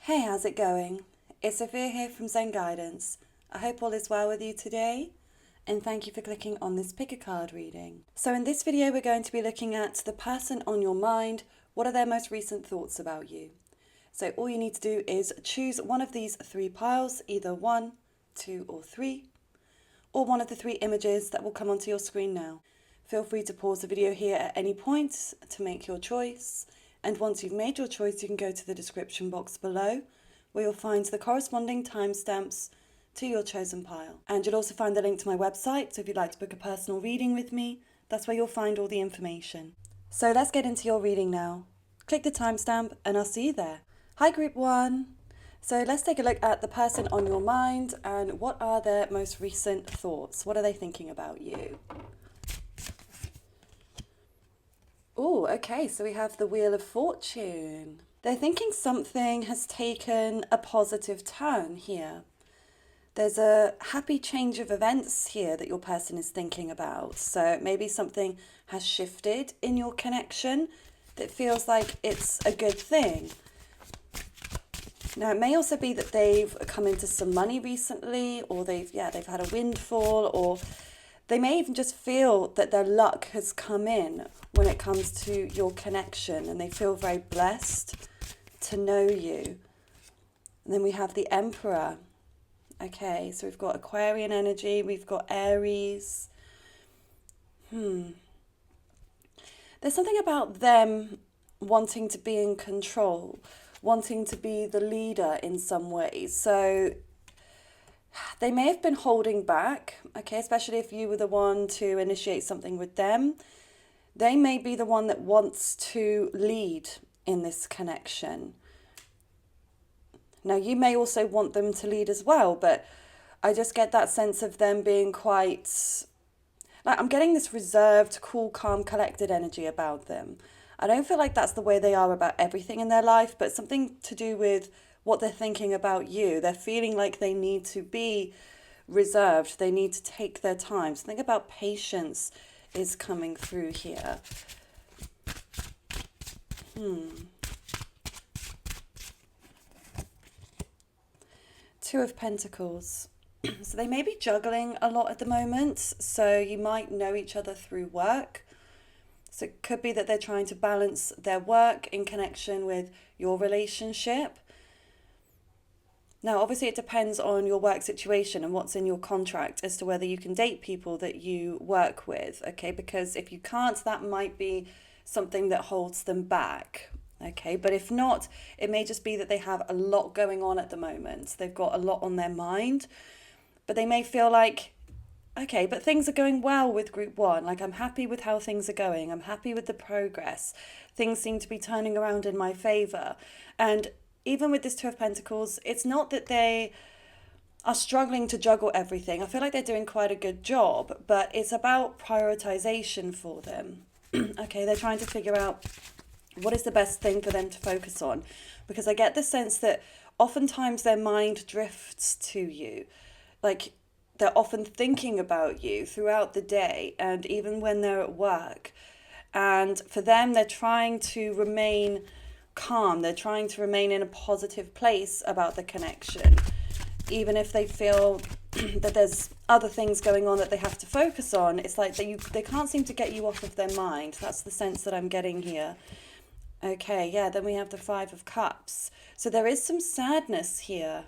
Hey, how's it going? It's Sophia here from Zen Guidance. I hope all is well with you today, and thank you for clicking on this pick a card reading. So in this video, we're going to be looking at the person on your mind. What are their most recent thoughts about you? So all you need to do is choose one of these three piles, either 1, 2, or 3, or one of the three images that will come onto your screen now. Feel free to pause the video here at any point to make your choice. And once you've made your choice, you can go to the description box below where you'll find the corresponding timestamps to your chosen pile. And you'll also find the link to my website, so if you'd like to book a personal reading with me, that's where you'll find all the information. So let's get into your reading now. Click the timestamp and I'll see you there. Hi Group 1. So let's take a look at the person on your mind and what are their most recent thoughts? What are they thinking about you? Oh, okay, so we have the Wheel of Fortune. They're thinking something has taken a positive turn here. There's a happy change of events here that your person is thinking about. So maybe something has shifted in your connection that feels like it's a good thing. Now, it may also be that they've come into some money recently, or they've had a windfall, or they may even just feel that their luck has come in when it comes to your connection, and they feel very blessed to know you. And then we have the Emperor. Okay, so we've got Aquarian energy, we've got Aries. There's something about them wanting to be in control, wanting to be the leader in some ways. So they may have been holding back, okay, especially if you were the one to initiate something with them. They may be the one that wants to lead in this connection. Now, you may also want them to lead as well, but I just get that sense of them being quite, like, I'm getting this reserved, cool, calm, collected energy about them. I don't feel like that's the way they are about everything in their life, but something to do with what they're thinking about you. They're feeling like they need to be reserved. They need to take their time. Something about patience is coming through here. Two of Pentacles. So they may be juggling a lot at the moment. So you might know each other through work. So it could be that they're trying to balance their work in connection with your relationship. Now, obviously, it depends on your work situation and what's in your contract as to whether you can date people that you work with, okay? Because if you can't, that might be something that holds them back, okay? But if not, it may just be that they have a lot going on at the moment. They've got a lot on their mind, but they may feel like, okay, but things are going well with Group 1. Like, I'm happy with how things are going. I'm happy with the progress. Things seem to be turning around in my favor. And even with this Two of Pentacles, it's not that they are struggling to juggle everything. I feel like they're doing quite a good job, but it's about prioritization for them. Okay, they're trying to figure out what is the best thing for them to focus on. Because I get the sense that oftentimes their mind drifts to you. Like, they're often thinking about you throughout the day and even when they're at work. And for them, they're trying to remain calm. They're trying to remain in a positive place about the connection. Even if they feel that there's other things going on that they have to focus on, it's like they can't seem to get you off of their mind. That's the sense that I'm getting here. Okay, yeah, then we have the Five of Cups. So there is some sadness here.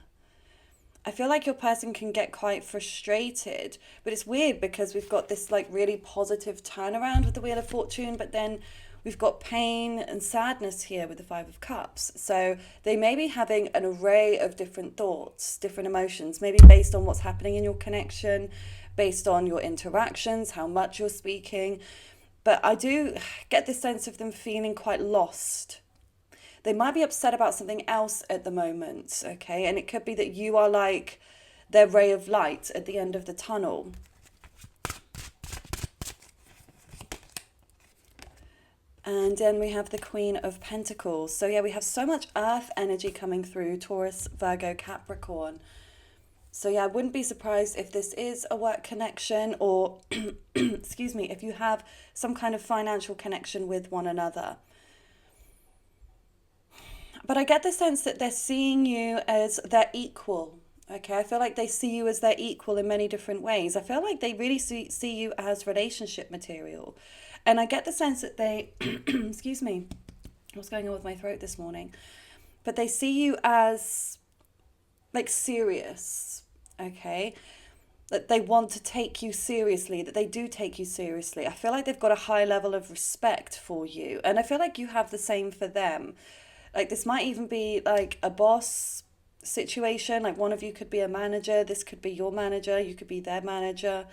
I feel like your person can get quite frustrated, but it's weird because we've got this like really positive turnaround with the Wheel of Fortune, but then we've got pain and sadness here with the Five of Cups. So they may be having an array of different thoughts, different emotions, maybe based on what's happening in your connection, based on your interactions, how much you're speaking. But I do get this sense of them feeling quite lost. They might be upset about something else at the moment, okay? And it could be that you are like their ray of light at the end of the tunnel. And then we have the Queen of Pentacles. So yeah, we have so much earth energy coming through, Taurus, Virgo, Capricorn. So yeah, I wouldn't be surprised if this is a work connection or, excuse me, if you have some kind of financial connection with one another. But I get the sense that they're seeing you as their equal. Okay, I feel like they see you as their equal in many different ways. I feel like they really see you as relationship material. And I get the sense that they, excuse me, what's going on with my throat this morning? But they see you as like serious, okay? That they want to take you seriously, that they do take you seriously. I feel like they've got a high level of respect for you. And I feel like you have the same for them. Like this might even be like a boss situation. Like one of you could be a manager. This could be your manager. You could be their manager.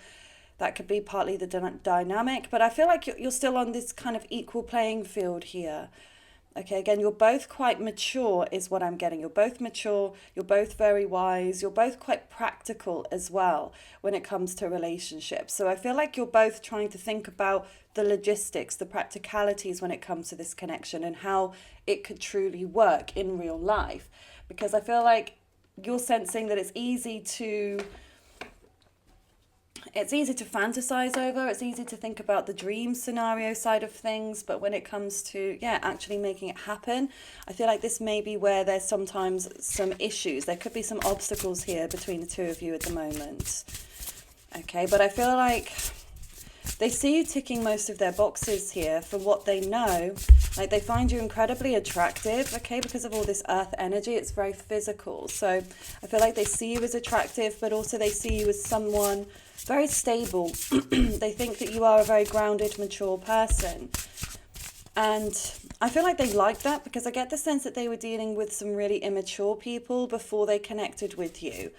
That could be partly the dynamic. But I feel like you're still on this kind of equal playing field here. Okay, again, you're both quite mature, is what I'm getting. You're both mature, you're both very wise, you're both quite practical as well when it comes to relationships. So I feel like you're both trying to think about the logistics, the practicalities when it comes to this connection and how it could truly work in real life. Because I feel like you're sensing that it's easy to fantasize over, it's easy to think about the dream scenario side of things, but when it comes to actually making it happen, I feel like this may be where there's sometimes some issues. There could be some obstacles here between the two of you at the moment. Okay, but I feel like they see you ticking most of their boxes here for what they know. Like they find you incredibly attractive, okay, because of all this earth energy. It's very physical. So I feel like they see you as attractive, but also they see you as someone very stable. They think that you are a very grounded, mature person. And I feel like they like that because I get the sense that they were dealing with some really immature people before they connected with you.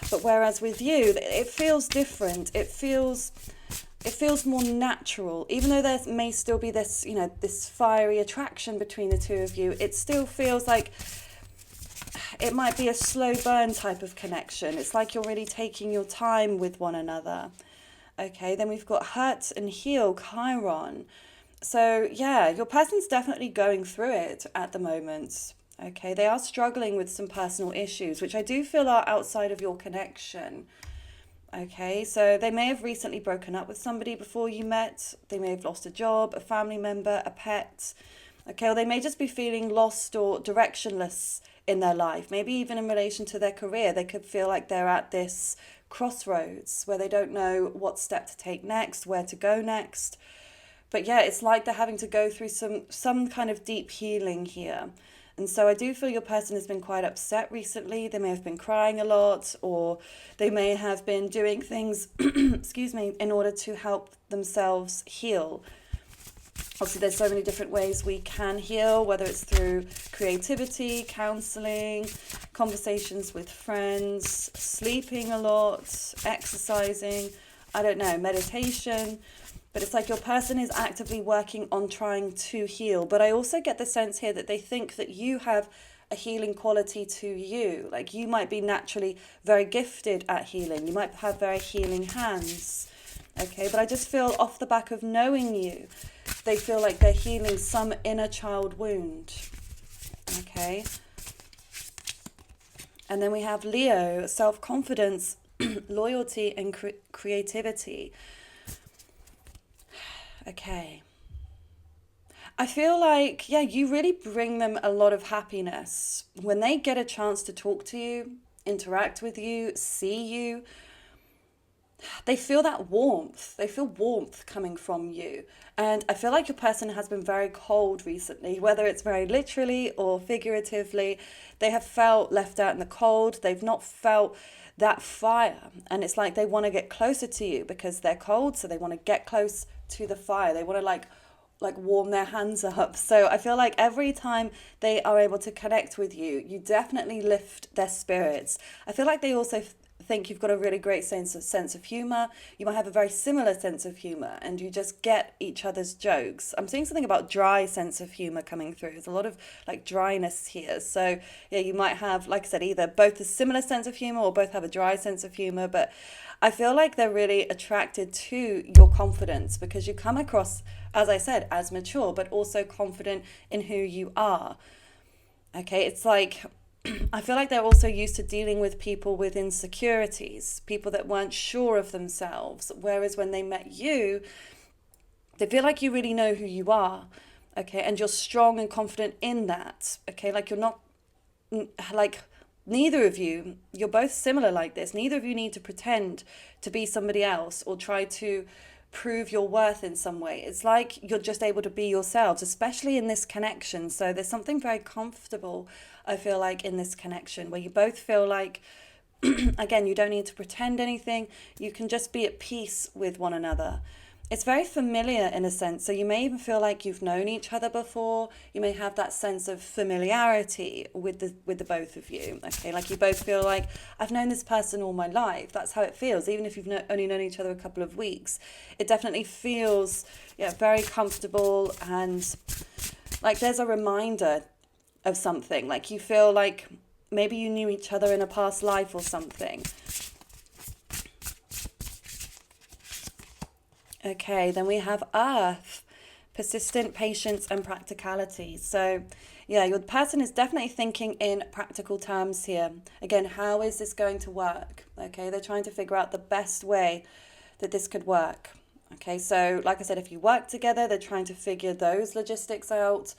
But whereas with you, it feels different. It feels more natural. Even though there may still be this, this fiery attraction between the two of you, it still feels like it might be a slow burn type of connection. It's like you're really taking your time with one another. Okay, then we've got hurt and heal, Chiron. So yeah, your person's definitely going through it at the moment. Okay, they are struggling with some personal issues, which I do feel are outside of your connection. Okay, so they may have recently broken up with somebody before you met. They may have lost a job, a family member, a pet. Okay, or they may just be feeling lost or directionless in their life. Maybe even in relation to their career, they could feel like they're at this crossroads where they don't know what step to take next, where to go next. But yeah, it's like they're having to go through some kind of deep healing here. And so I do feel your person has been quite upset recently. They may have been crying a lot, or they may have been doing things, excuse me, in order to help themselves heal. Obviously, there's so many different ways we can heal, whether it's through creativity, counseling, conversations with friends, sleeping a lot, exercising, I don't know, meditation. But it's like your person is actively working on trying to heal. But I also get the sense here that they think that you have a healing quality to you. Like you might be naturally very gifted at healing. You might have very healing hands. Okay, but I just feel off the back of knowing you, they feel like they're healing some inner child wound. Okay. And then we have Leo, self-confidence, loyalty, and creativity. Okay. I feel like, you really bring them a lot of happiness. When they get a chance to talk to you, interact with you, see you, they feel that warmth. They feel warmth coming from you. And I feel like your person has been very cold recently, whether it's very literally or figuratively. They have felt left out in the cold. They've not felt that fire. And it's like they want to get closer to you because they're cold, so they want to get close to the fire. They want to like warm their hands up. So I feel like every time they are able to connect with you, you definitely lift their spirits. I feel like they also think you've got a really great sense of humor. You might have a very similar sense of humor and you just get each other's jokes. I'm seeing something about dry sense of humor coming through. There's a lot of like dryness here. So yeah, you might have, like I said, either both a similar sense of humor or both have a dry sense of humor. But I feel like they're really attracted to your confidence because you come across, as I said, as mature, but also confident in who you are. Okay, it's like, I feel like they're also used to dealing with people with insecurities, people that weren't sure of themselves. Whereas when they met you, they feel like you really know who you are. okay, and you're strong and confident in that, okay, like you're not, like, neither of you, you're both similar like this. Neither of you need to pretend to be somebody else or try to prove your worth in some way. It's like you're just able to be yourselves, especially in this connection. So there's something very comfortable, I feel like, in this connection where you both feel like, again, you don't need to pretend anything. You can just be at peace with one another. It's very familiar in a sense. So you may even feel like you've known each other before. You may have that sense of familiarity with the both of you. Okay, like you both feel like, I've known this person all my life. That's how it feels. Even if you've only known each other a couple of weeks, it definitely feels, yeah, very comfortable, and like there's a reminder of something. Like you feel like maybe you knew each other in a past life or something. Okay, then we have Earth, persistent patience and practicality. So, yeah, your person is definitely thinking in practical terms here. Again, how is this going to work? Okay, they're trying to figure out the best way that this could work. Okay, so like I said, if you work together, they're trying to figure those logistics out,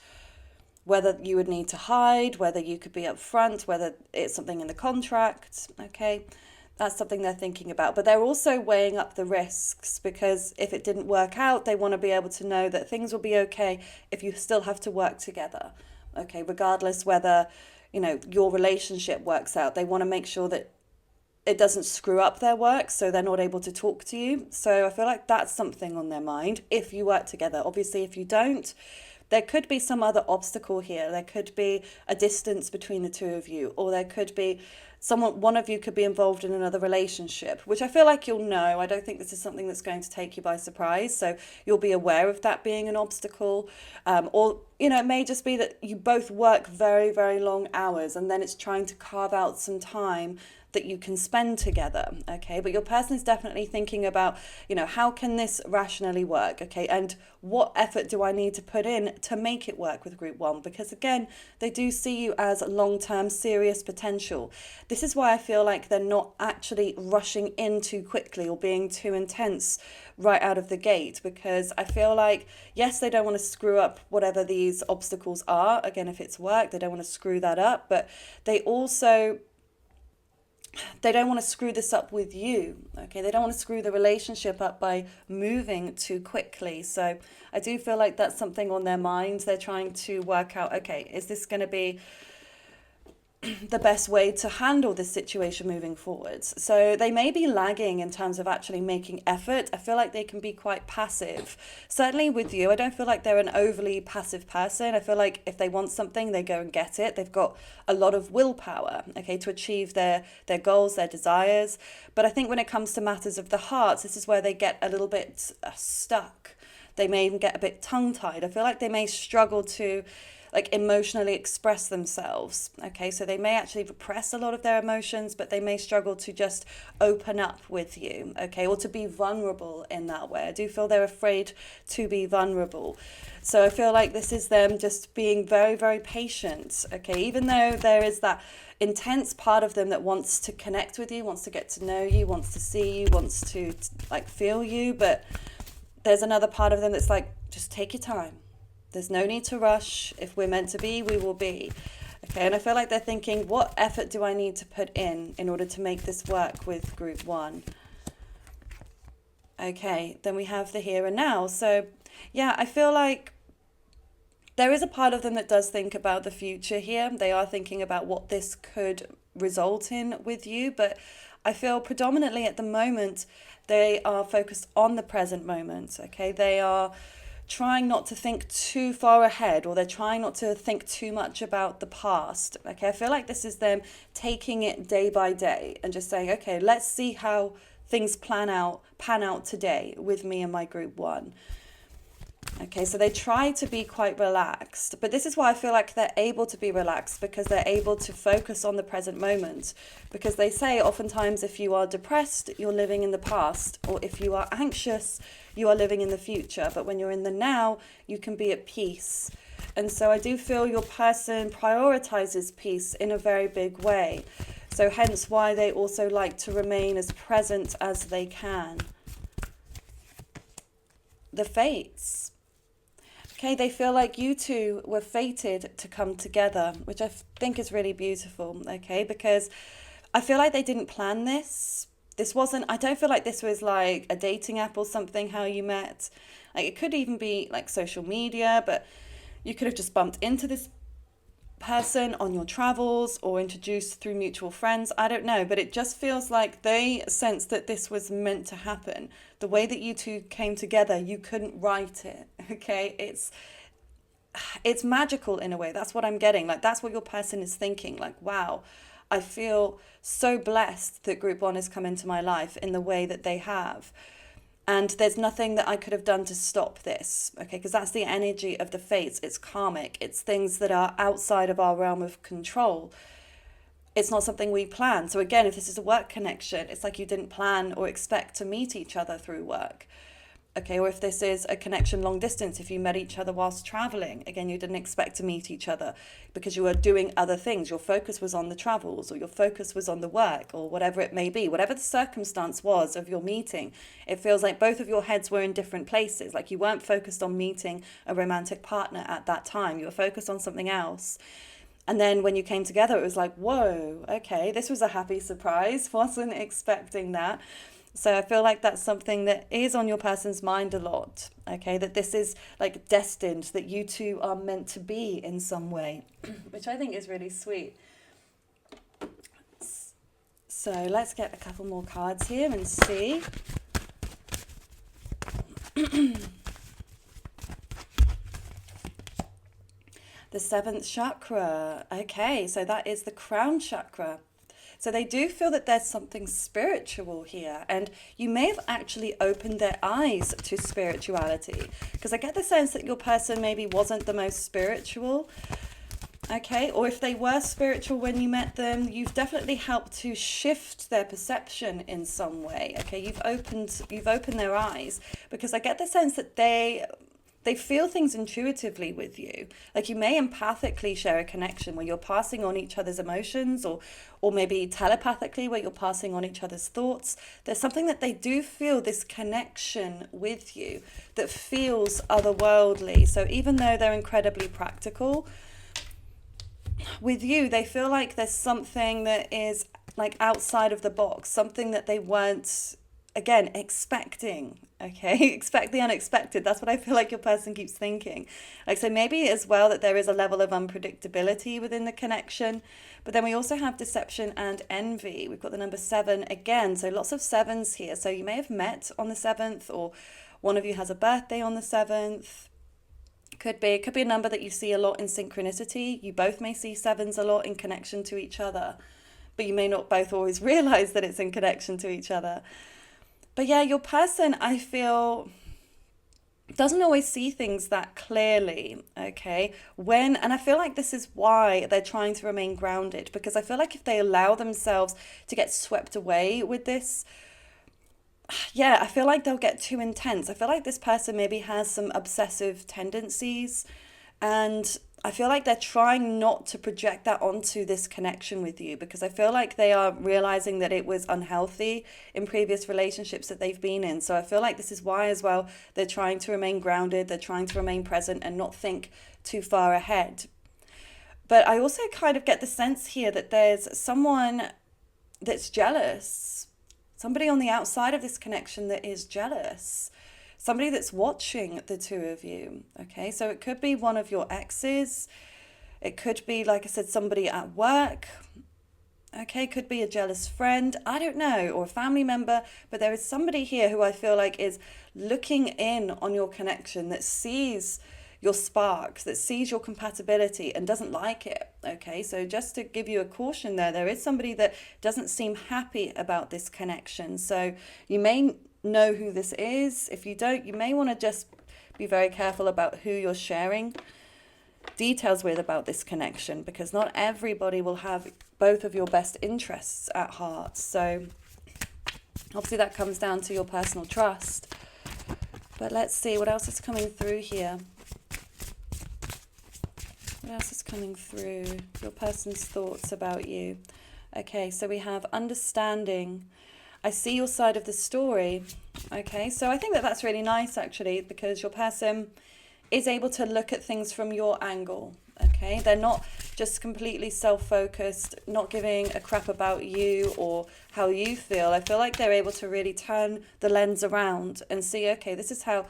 whether you would need to hide, whether you could be upfront, whether it's something in the contract. Okay, that's something they're thinking about. But they're also weighing up the risks, because if it didn't work out, they want to be able to know that things will be okay if you still have to work together. Okay, regardless whether, your relationship works out. They want to make sure that it doesn't screw up their work, so they're not able to talk to you. So I feel like that's something on their mind if you work together. Obviously, if you don't, there could be some other obstacle here. There could be a distance between the two of you, or there could be one of you could be involved in another relationship, which I feel like you'll know. I don't think this is something that's going to take you by surprise. So you'll be aware of that being an obstacle. Or, it may just be that you both work very, very long hours, and then it's trying to carve out some time that you can spend together. Okay, but your person is definitely thinking about, how can this rationally work? Okay, and what effort do I need to put in to make it work with group one? Because again, they do see you as long-term serious potential. This is why I feel like they're not actually rushing in too quickly or being too intense right out of the gate, because I feel like, yes, they don't want to screw up whatever these obstacles are. Again, if it's work, they don't want to screw that up, but they don't want to screw this up with you. Okay, they don't want to screw the relationship up by moving too quickly. So I do feel like that's something on their mind. They're trying to work out, okay, is this going to be the best way to handle this situation moving forwards? So they may be lagging in terms of actually making effort. I feel like they can be quite passive. Certainly with you, I don't feel like they're an overly passive person. I feel like if they want something, they go and get it. They've got a lot of willpower, okay, to achieve their goals, their desires. But I think when it comes to matters of the heart, this is where they get a little bit stuck. They may even get a bit tongue-tied. I feel like they may struggle to emotionally express themselves. Okay, so they may actually repress a lot of their emotions, but they may struggle to just open up with you, okay, or to be vulnerable in that way. I do feel they're afraid to be vulnerable. So I feel like this is them just being very, very patient, okay, even though there is that intense part of them that wants to connect with you, wants to get to know you, wants to see you, wants to feel you, but there's another part of them that's like, just take your time. There's no need to rush. If we're meant to be, we will be. Okay, and I feel like they're thinking, what effort do I need to put in order to make this work with group one? Okay, then we have the here and now. So, yeah, I feel like there is a part of them that does think about the future here. They are thinking about what this could result in with you, but I feel predominantly at the moment, they are focused on the present moment, okay? They are trying not to think too far ahead, or they're trying not to think too much about the past. Okay, I feel like this is them taking it day by day and just saying, okay, let's see how things pan out today with me and my group one. Okay, so they try to be quite relaxed, but this is why I feel like they're able to be relaxed, because they're able to focus on the present moment. Because they say oftentimes if you are depressed, you're living in the past, or if you are anxious, you are living in the future. But when you're in the now, you can be at peace. And so I do feel your person prioritizes peace in a very big way. So hence why they also like to remain as present as they can. The fates. Okay, they feel like you two were fated to come together, which I think is really beautiful, okay, because I feel like they didn't plan this. This wasn't, I don't feel like this was like a dating app or something, how you met. Like it could even be like social media, but you could have just bumped into this person on your travels or introduced through mutual friends. I don't know, but it just feels like they sensed that this was meant to happen. The way that you two came together, you couldn't write it. Okay, it's magical in a way. That's what I'm getting. Like that's what your person is thinking. Like, wow, I feel so blessed that Group 1 has come into my life in the way that they have. And there's nothing that I could have done to stop this, okay? Because that's the energy of the fates. It's karmic. It's things that are outside of our realm of control. It's not something we plan. So again, if this is a work connection, it's like you didn't plan or expect to meet each other through work. Okay, or if this is a connection long distance, if you met each other whilst traveling, again, you didn't expect to meet each other because you were doing other things. Your focus was on the travels or your focus was on the work or whatever it may be. Whatever the circumstance was of your meeting, it feels like both of your heads were in different places. Like you weren't focused on meeting a romantic partner at that time. You were focused on something else. And then when you came together, it was like, whoa, okay, this was a happy surprise. Wasn't expecting that. So I feel like that's something that is on your person's mind a lot, okay? That this is like destined, that you two are meant to be in some way, which I think is really sweet. So let's get a couple more cards here and see. The 7th chakra. Okay, so that is the crown chakra. So they do feel that there's something spiritual here, and you may have actually opened their eyes to spirituality, because I get the sense that your person maybe wasn't the most spiritual, okay? Or if they were spiritual when you met them, you've definitely helped to shift their perception in some way, okay? You've opened their eyes, because I get the sense that they feel things intuitively with you. Like you may empathically share a connection where you're passing on each other's emotions, or maybe telepathically where you're passing on each other's thoughts. There's something that they do feel, this connection with you that feels otherworldly. So even though they're incredibly practical, with you, they feel like there's something that is like outside of the box, something that they weren't, again, expecting. Okay, expect the unexpected. That's what I feel like your person keeps thinking. Like, so maybe as well that there is a level of unpredictability within the connection. But then we also have deception and envy. We've got the number 7 again. So lots of 7s here. So you may have met on the 7th, or one of you has a birthday on the 7th. It could be a number that you see a lot in synchronicity. You both may see 7s a lot in connection to each other, but you may not both always realize that it's in connection to each other. But yeah, your person, I feel, doesn't always see things that clearly, okay? And I feel like this is why they're trying to remain grounded, because I feel like if they allow themselves to get swept away with this, yeah, I feel like they'll get too intense. I feel like this person maybe has some obsessive tendencies, and I feel like they're trying not to project that onto this connection with you, because I feel like they are realizing that it was unhealthy in previous relationships that they've been in. So I feel like this is why as well they're trying to remain grounded, they're trying to remain present and not think too far ahead. But I also kind of get the sense here that there's someone that's jealous, somebody on the outside of this connection that is jealous. Somebody that's watching the two of you, okay? So it could be one of your exes. It could be, like I said, somebody at work, okay? Could be a jealous friend, I don't know, or a family member. But there is somebody here who I feel like is looking in on your connection, that sees your sparks, that sees your compatibility and doesn't like it, okay? So just to give you a caution there is somebody that doesn't seem happy about this connection. So you may know who this is. If you don't, you may want to just be very careful about who you're sharing details with about this connection, because not everybody will have both of your best interests at heart. So obviously that comes down to your personal trust. But let's see what else is coming through here. What else is coming through? Your person's thoughts about you. Okay, so we have understanding. I see your side of the story. Okay, so I think that that's really nice actually, because your person is able to look at things from your angle. Okay, they're not just completely self-focused, not giving a crap about you or how you feel. I feel like they're able to really turn the lens around and see, okay, this is how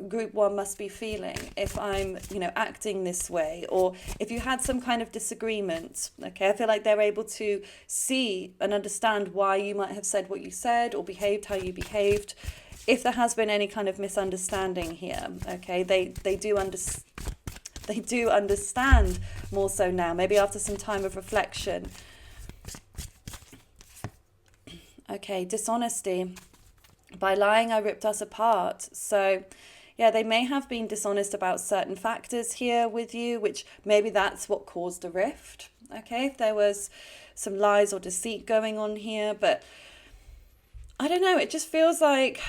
group one must be feeling if I'm, acting this way, or if you had some kind of disagreement. Okay, I feel like they're able to see and understand why you might have said what you said or behaved how you behaved. If there has been any kind of misunderstanding here, okay, they do understand more so now, maybe after some time of reflection. Okay, dishonesty. By lying, I ripped us apart. So, yeah, they may have been dishonest about certain factors here with you, which maybe that's what caused the rift. Okay, if there was some lies or deceit going on here, but I don't know, it just feels like,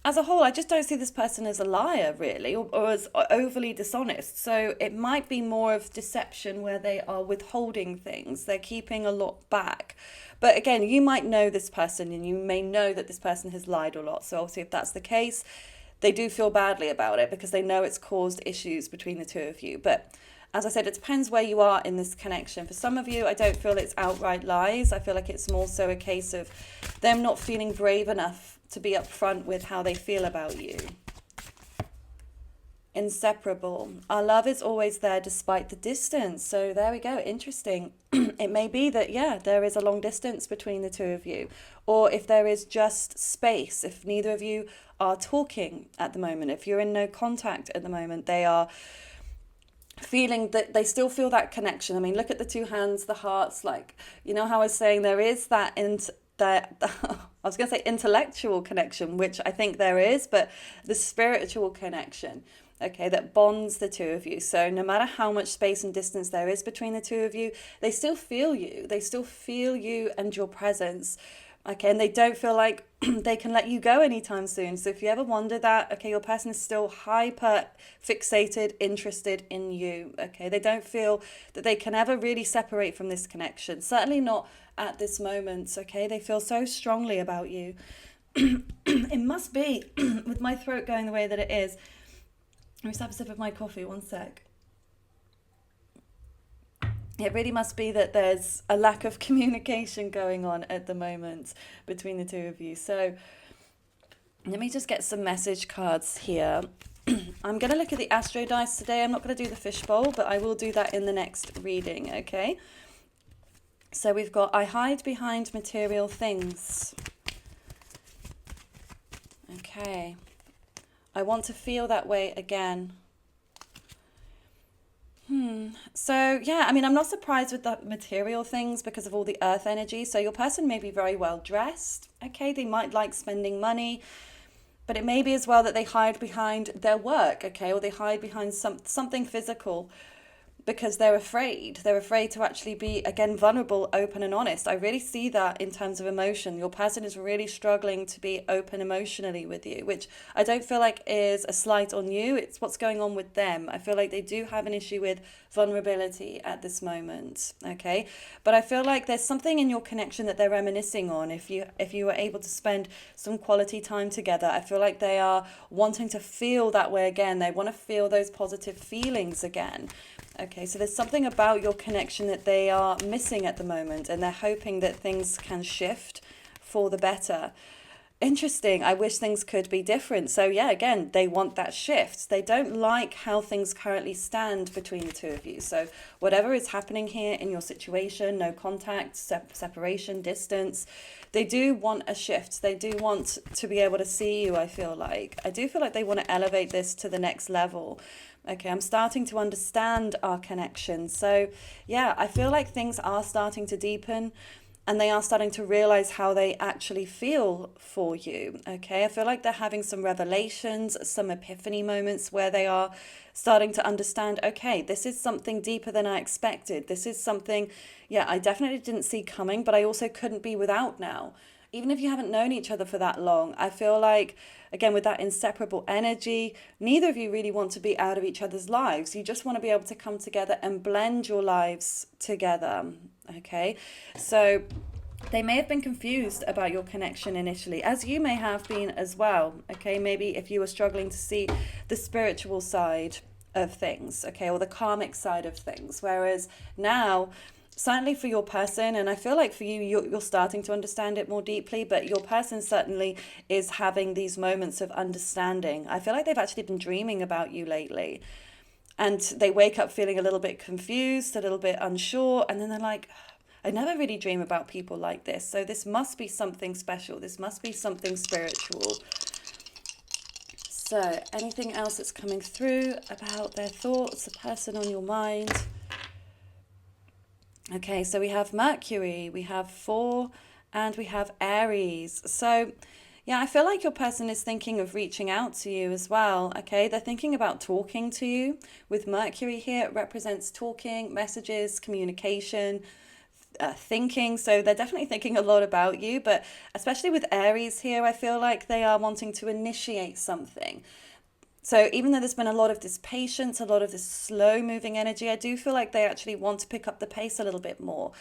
as a whole, I just don't see this person as a liar, really, or as overly dishonest. So it might be more of deception where they are withholding things. They're keeping a lot back. But again, you might know this person and you may know that this person has lied a lot. So obviously, if that's the case, they do feel badly about it because they know it's caused issues between the two of you. But as I said, it depends where you are in this connection. For some of you, I don't feel it's outright lies. I feel like it's more so a case of them not feeling brave enough to be upfront with how they feel about you. Inseparable. Our love is always there despite the distance. So there we go. Interesting. It may be that, there is a long distance between the two of you. Or if there is just space, if neither of you are talking at the moment, if you're in no contact at the moment, they are feeling that they still feel that connection. I mean, look at the two hands, the hearts, like, how I was saying, there is that I was going to say intellectual connection, which I think there is, but the spiritual connection, okay, that bonds the two of you. So no matter how much space and distance there is between the two of you, they still feel you. They still feel you and your presence. Okay, and they don't feel like they can let you go anytime soon. So if you ever wonder that, okay, your person is still hyper fixated, interested in you. Okay, they don't feel that they can ever really separate from this connection. Certainly not at this moment. Okay, they feel so strongly about you. It must be, with my throat going the way that it is. Let me just have a sip of my coffee, one sec. It really must be that there's a lack of communication going on at the moment between the two of you. So let me just get some message cards here. I'm going to look at the Astro Dice today. I'm not going to do the fishbowl, but I will do that in the next reading, okay? So we've got, I hide behind material things. Okay. I want to feel that way again. So, I'm not surprised with the material things because of all the earth energy. So your person may be very well dressed. Okay, they might like spending money, but it may be as well that they hide behind their work, okay, or they hide behind something physical because they're afraid. They're afraid to actually be, again, vulnerable, open and honest. I really see that in terms of emotion. Your person is really struggling to be open emotionally with you, which I don't feel like is a slight on you. It's what's going on with them. I feel like they do have an issue with vulnerability at this moment, okay? But I feel like there's something in your connection that they're reminiscing on. If you were able to spend some quality time together, I feel like they are wanting to feel that way again. They want to feel those positive feelings again. Okay, so there's something about your connection that they are missing at the moment, and they're hoping that things can shift for the better. Interesting. I wish things could be different. So again, they want that shift. They don't like how things currently stand between the two of you. So whatever is happening here in your situation, no contact, separation, distance, they do want a shift. They do want to be able to see you, I feel like. I do feel like they want to elevate this to the next level. Okay, I'm starting to understand our connection. So I feel like things are starting to deepen and they are starting to realize how they actually feel for you. Okay, I feel like they're having some revelations, some epiphany moments where they are starting to understand, okay, this is something deeper than I expected. This is something, I definitely didn't see coming, but I also couldn't be without now. Even if you haven't known each other for that long, I feel like, again, with that inseparable energy, neither of you really want to be out of each other's lives. You just want to be able to come together and blend your lives together, okay? So They may have been confused about your connection initially, as you may have been as well. Okay, maybe if you were struggling to see the spiritual side of things, okay, or the karmic side of things. Whereas now, certainly for your person, and I feel like for you, you're starting to understand it more deeply, but your person certainly is having these moments of understanding. I feel like they've actually been dreaming about you lately. And they wake up feeling a little bit confused, a little bit unsure, and then they're like, I never really dream about people like this. So this must be something special. This must be something spiritual. So anything else that's coming through about their thoughts, the person on your mind? Okay, so we have Mercury, we have 4, and we have Aries. So yeah, I feel like your person is thinking of reaching out to you as well. Okay, they're thinking about talking to you. With Mercury here, it represents talking, messages, communication, thinking. So they're definitely thinking a lot about you, but especially with Aries here, I feel like they are wanting to initiate something. So even though there's been a lot of this patience, a lot of this slow moving energy, I do feel like they actually want to pick up the pace a little bit more.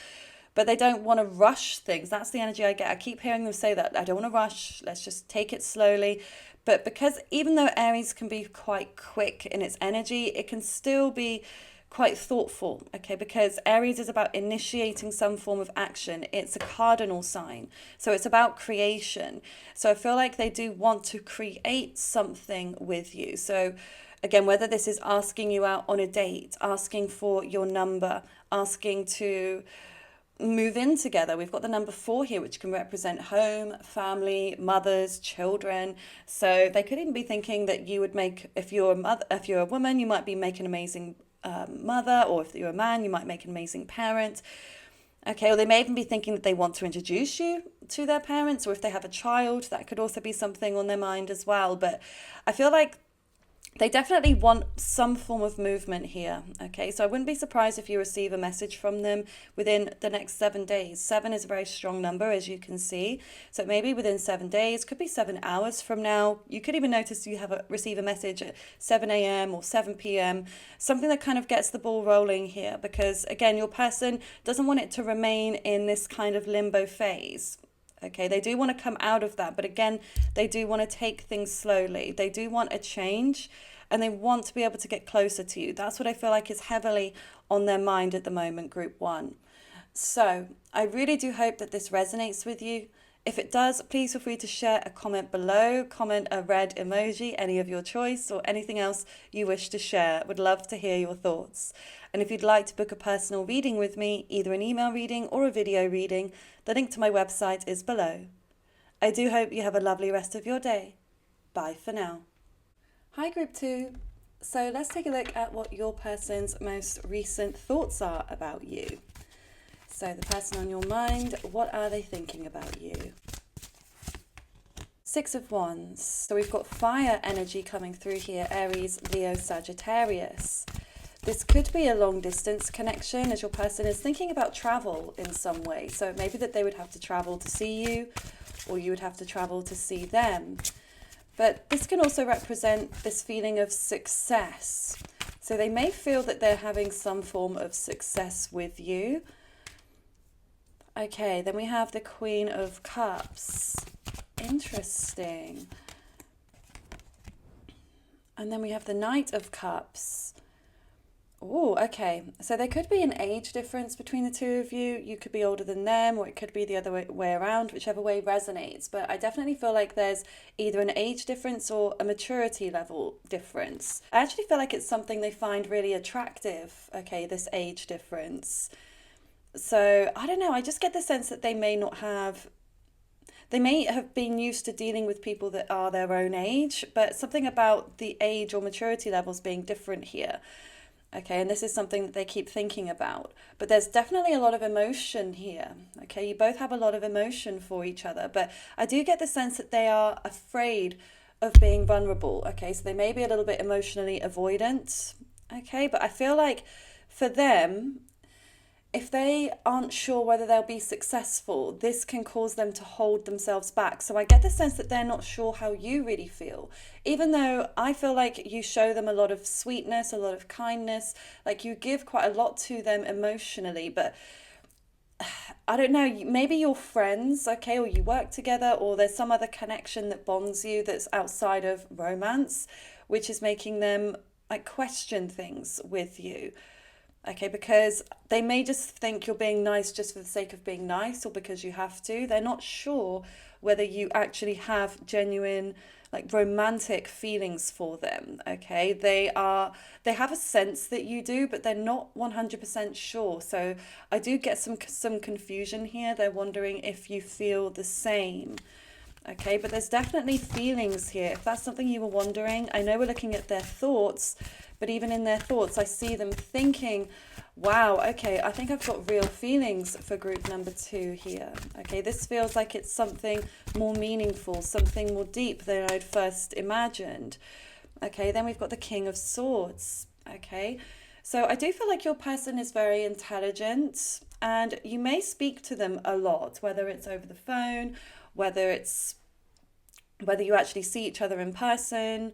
But they don't want to rush things. That's the energy I get. I keep hearing them say that. I don't want to rush. Let's just take it slowly. But because even though Aries can be quite quick in its energy, it can still be quite thoughtful, okay? Because Aries is about initiating some form of action. It's a cardinal sign. So it's about creation. So I feel like they do want to create something with you. So again, whether this is asking you out on a date, asking for your number, asking to move in together. We've got the number 4 here, which can represent home, family, mothers, children. So they could even be thinking that you would make, if you're a mother, if you're a woman, you might be make an amazing mother, or if you're a man, you might make an amazing parent. Okay, or they may even be thinking that they want to introduce you to their parents, or if they have a child, that could also be something on their mind as well. But I feel like they definitely want some form of movement here. Okay, so I wouldn't be surprised if you receive a message from them within the next 7 days. 7 is a very strong number, as you can see. So maybe within 7 days, could be 7 hours from now. You could even notice you receive a message at 7 a.m. or 7 p.m. Something that kind of gets the ball rolling here, because again, your person doesn't want it to remain in this kind of limbo phase. Okay, they do want to come out of that, but again, they do want to take things slowly. They do want a change, and they want to be able to get closer to you. That's what I feel like is heavily on their mind at the moment, Group 1. So I really do hope that this resonates with you. If it does, please feel free to share a comment below, comment a red emoji, any of your choice, or anything else you wish to share. Would love to hear your thoughts. And if you'd like to book a personal reading with me, either an email reading or a video reading, the link to my website is below. I do hope you have a lovely rest of your day. Bye for now. Hi Group 2. So let's take a look at what your person's most recent thoughts are about you. So the person on your mind, what are they thinking about you? 6 of Wands. So we've got fire energy coming through here, Aries, Leo, Sagittarius. This could be a long distance connection, as your person is thinking about travel in some way. So maybe that they would have to travel to see you, or you would have to travel to see them. But this can also represent this feeling of success. So they may feel that they're having some form of success with you. Okay, then we have the Queen of Cups. Interesting. And then we have the Knight of Cups. Oh, okay. So there could be an age difference between the two of you. You could be older than them, or it could be the other way around, whichever way resonates. But I definitely feel like there's either an age difference or a maturity level difference. I actually feel like it's something they find really attractive, okay, this age difference. So I don't know, I just get the sense that they may have been used to dealing with people that are their own age, but something about the age or maturity levels being different here. Okay, and this is something that they keep thinking about. But there's definitely a lot of emotion here. Okay, you both have a lot of emotion for each other, but I do get the sense that they are afraid of being vulnerable. Okay, so they may be a little bit emotionally avoidant. Okay, but I feel like for them, if they aren't sure whether they'll be successful, this can cause them to hold themselves back. So I get the sense that they're not sure how you really feel. Even though I feel like you show them a lot of sweetness, a lot of kindness, like you give quite a lot to them emotionally, but I don't know, maybe you're friends, okay, or you work together, or there's some other connection that bonds you that's outside of romance, which is making them like question things with you. Okay, because they may just think you're being nice just for the sake of being nice or because you have to. They're not sure whether you actually have genuine, like romantic feelings for them. Okay, they have a sense that you do, but they're not 100% sure. So I do get some confusion here. They're wondering if you feel the same. Okay, but there's definitely feelings here. If that's something you were wondering, I know we're looking at their thoughts, but even in their thoughts, I see them thinking, wow, okay, I think I've got real feelings for group number two here. Okay, this feels like it's something more meaningful, something more deep than I'd first imagined. Okay, then we've got the King of Swords. Okay, so I do feel like your person is very intelligent and you may speak to them a lot, whether it's over the phone, whether it's whether you actually see each other in person.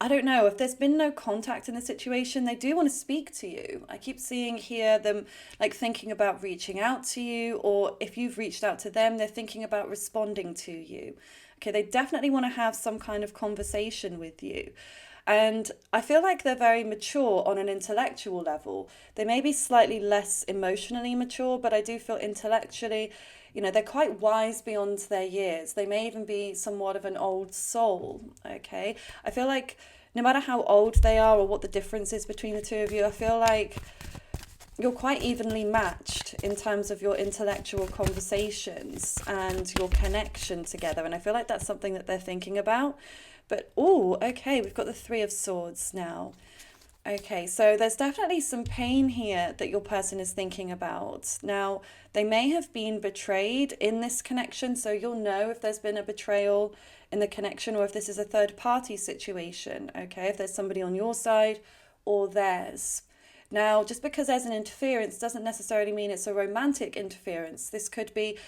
I don't know. If there's been no contact in the situation, they do want to speak to you. I keep seeing here them like thinking about reaching out to you, or if you've reached out to them, they're thinking about responding to you. Okay, they definitely want to have some kind of conversation with you. And I feel like they're very mature on an intellectual level. They may be slightly less emotionally mature, but I do feel intellectually, they're quite wise beyond their years. They may even be somewhat of an old soul, okay? I feel like no matter how old they are or what the difference is between the two of you, I feel like you're quite evenly matched in terms of your intellectual conversations and your connection together. And I feel like that's something that they're thinking about. But, oh, okay, we've got the Three of Swords now. Okay, so there's definitely some pain here that your person is thinking about. Now, they may have been betrayed in this connection, so you'll know if there's been a betrayal in the connection or if this is a third party situation, okay? If there's somebody on your side or theirs. Now, just because there's an interference doesn't necessarily mean it's a romantic interference. This could be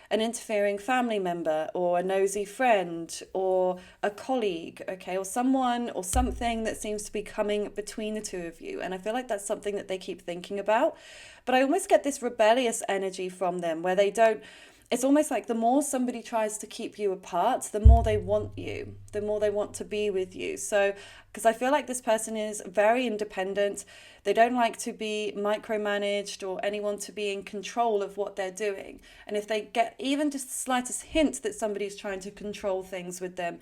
an interfering family member or a nosy friend or a colleague, okay, or someone or something that seems to be coming between the two of you. And I feel like that's something that they keep thinking about. But I almost get this rebellious energy from them where they don't, it's almost like the more somebody tries to keep you apart, the more they want you, the more they want to be with you. So, because I feel like this person is very independent. They don't like to be micromanaged or anyone to be in control of what they're doing. And if they get even just the slightest hint that somebody's trying to control things with them,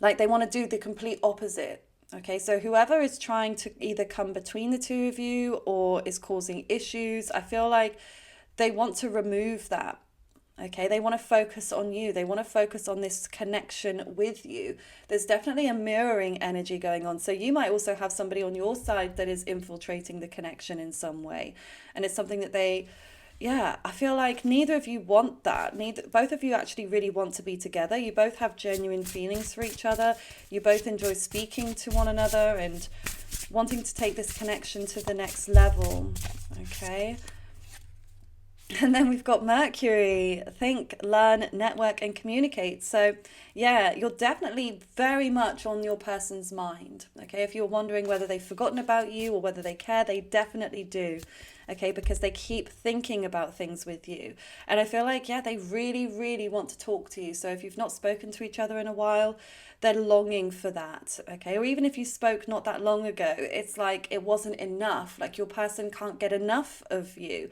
like they want to do the complete opposite. Okay, so whoever is trying to either come between the two of you or is causing issues, I feel like they want to remove that. Okay, they want to focus on you. They want to focus on this connection with you. There's definitely a mirroring energy going on. So you might also have somebody on your side that is infiltrating the connection in some way. And it's something that I feel like neither of you want that. Both of you actually really want to be together. You both have genuine feelings for each other. You both enjoy speaking to one another and wanting to take this connection to the next level. Okay. And then we've got Mercury, think, learn, network, and communicate. So, yeah, you're definitely very much on your person's mind. Okay, if you're wondering whether they've forgotten about you or whether they care, they definitely do. Okay, because they keep thinking about things with you. And I feel like, they really, really want to talk to you. So, if you've not spoken to each other in a while, they're longing for that. Okay, or even if you spoke not that long ago, it's like it wasn't enough. Like your person can't get enough of you.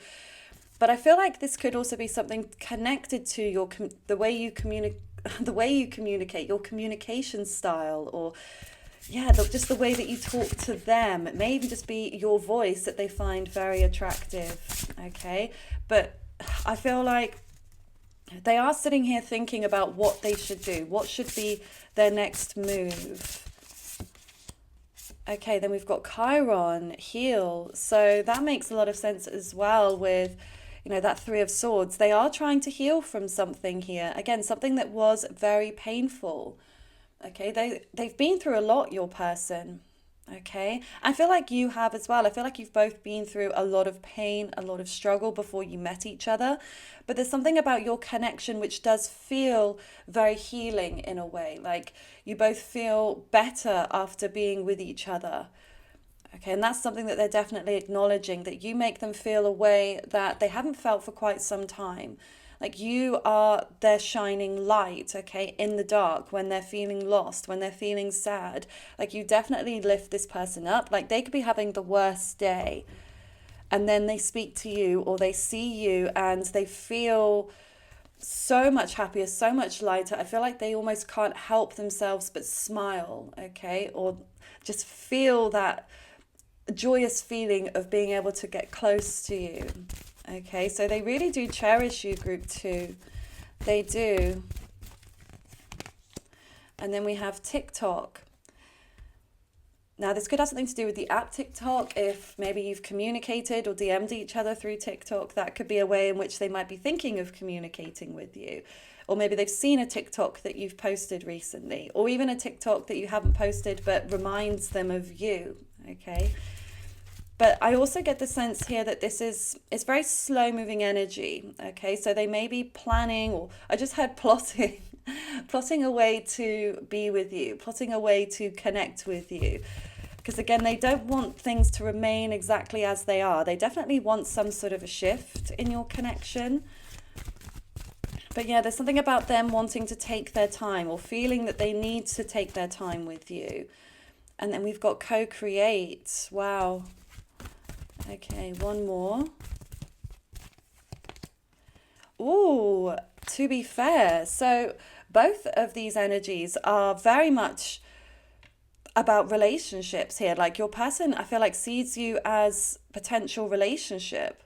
But I feel like this could also be something connected to the way you communicate, the way you communicate, your communication style, or just the way that you talk to them. It may even just be your voice that they find very attractive. Okay, but I feel like they are sitting here thinking about what they should do, what should be their next move. Okay, then we've got Chiron, heal. So that makes a lot of sense as well with that Three of Swords. They are trying to heal from something here. Again, something that was very painful. Okay, they've been through a lot, your person. Okay, I feel like you have as well. I feel like you've both been through a lot of pain, a lot of struggle before you met each other. But there's something about your connection which does feel very healing in a way. Like you both feel better after being with each other. Okay, and that's something that they're definitely acknowledging, that you make them feel a way that they haven't felt for quite some time. Like you are their shining light, okay, in the dark when they're feeling lost, when they're feeling sad. Like you definitely lift this person up. Like they could be having the worst day, and then they speak to you or they see you and they feel so much happier, so much lighter. I feel like they almost can't help themselves but smile, okay, or just feel that joyous feeling of being able to get close to you. Okay, so they really do cherish you, group 2. They do. And then we have TikTok. Now, this could have something to do with the app TikTok. If maybe you've communicated or DM'd each other through TikTok, that could be a way in which they might be thinking of communicating with you. Or maybe they've seen a TikTok that you've posted recently, or even a TikTok that you haven't posted but reminds them of you, okay? But I also get the sense here that it's very slow moving energy, okay? So they may be planning, or I just heard plotting, plotting a way to be with you, plotting a way to connect with you. Because again, they don't want things to remain exactly as they are. They definitely want some sort of a shift in your connection. But yeah, there's something about them wanting to take their time or feeling that they need to take their time with you. And then we've got co-create. Wow. Okay, one more. Ooh, to be fair. So both of these energies are very much about relationships here. Like your person, I feel like, sees you as potential relationship.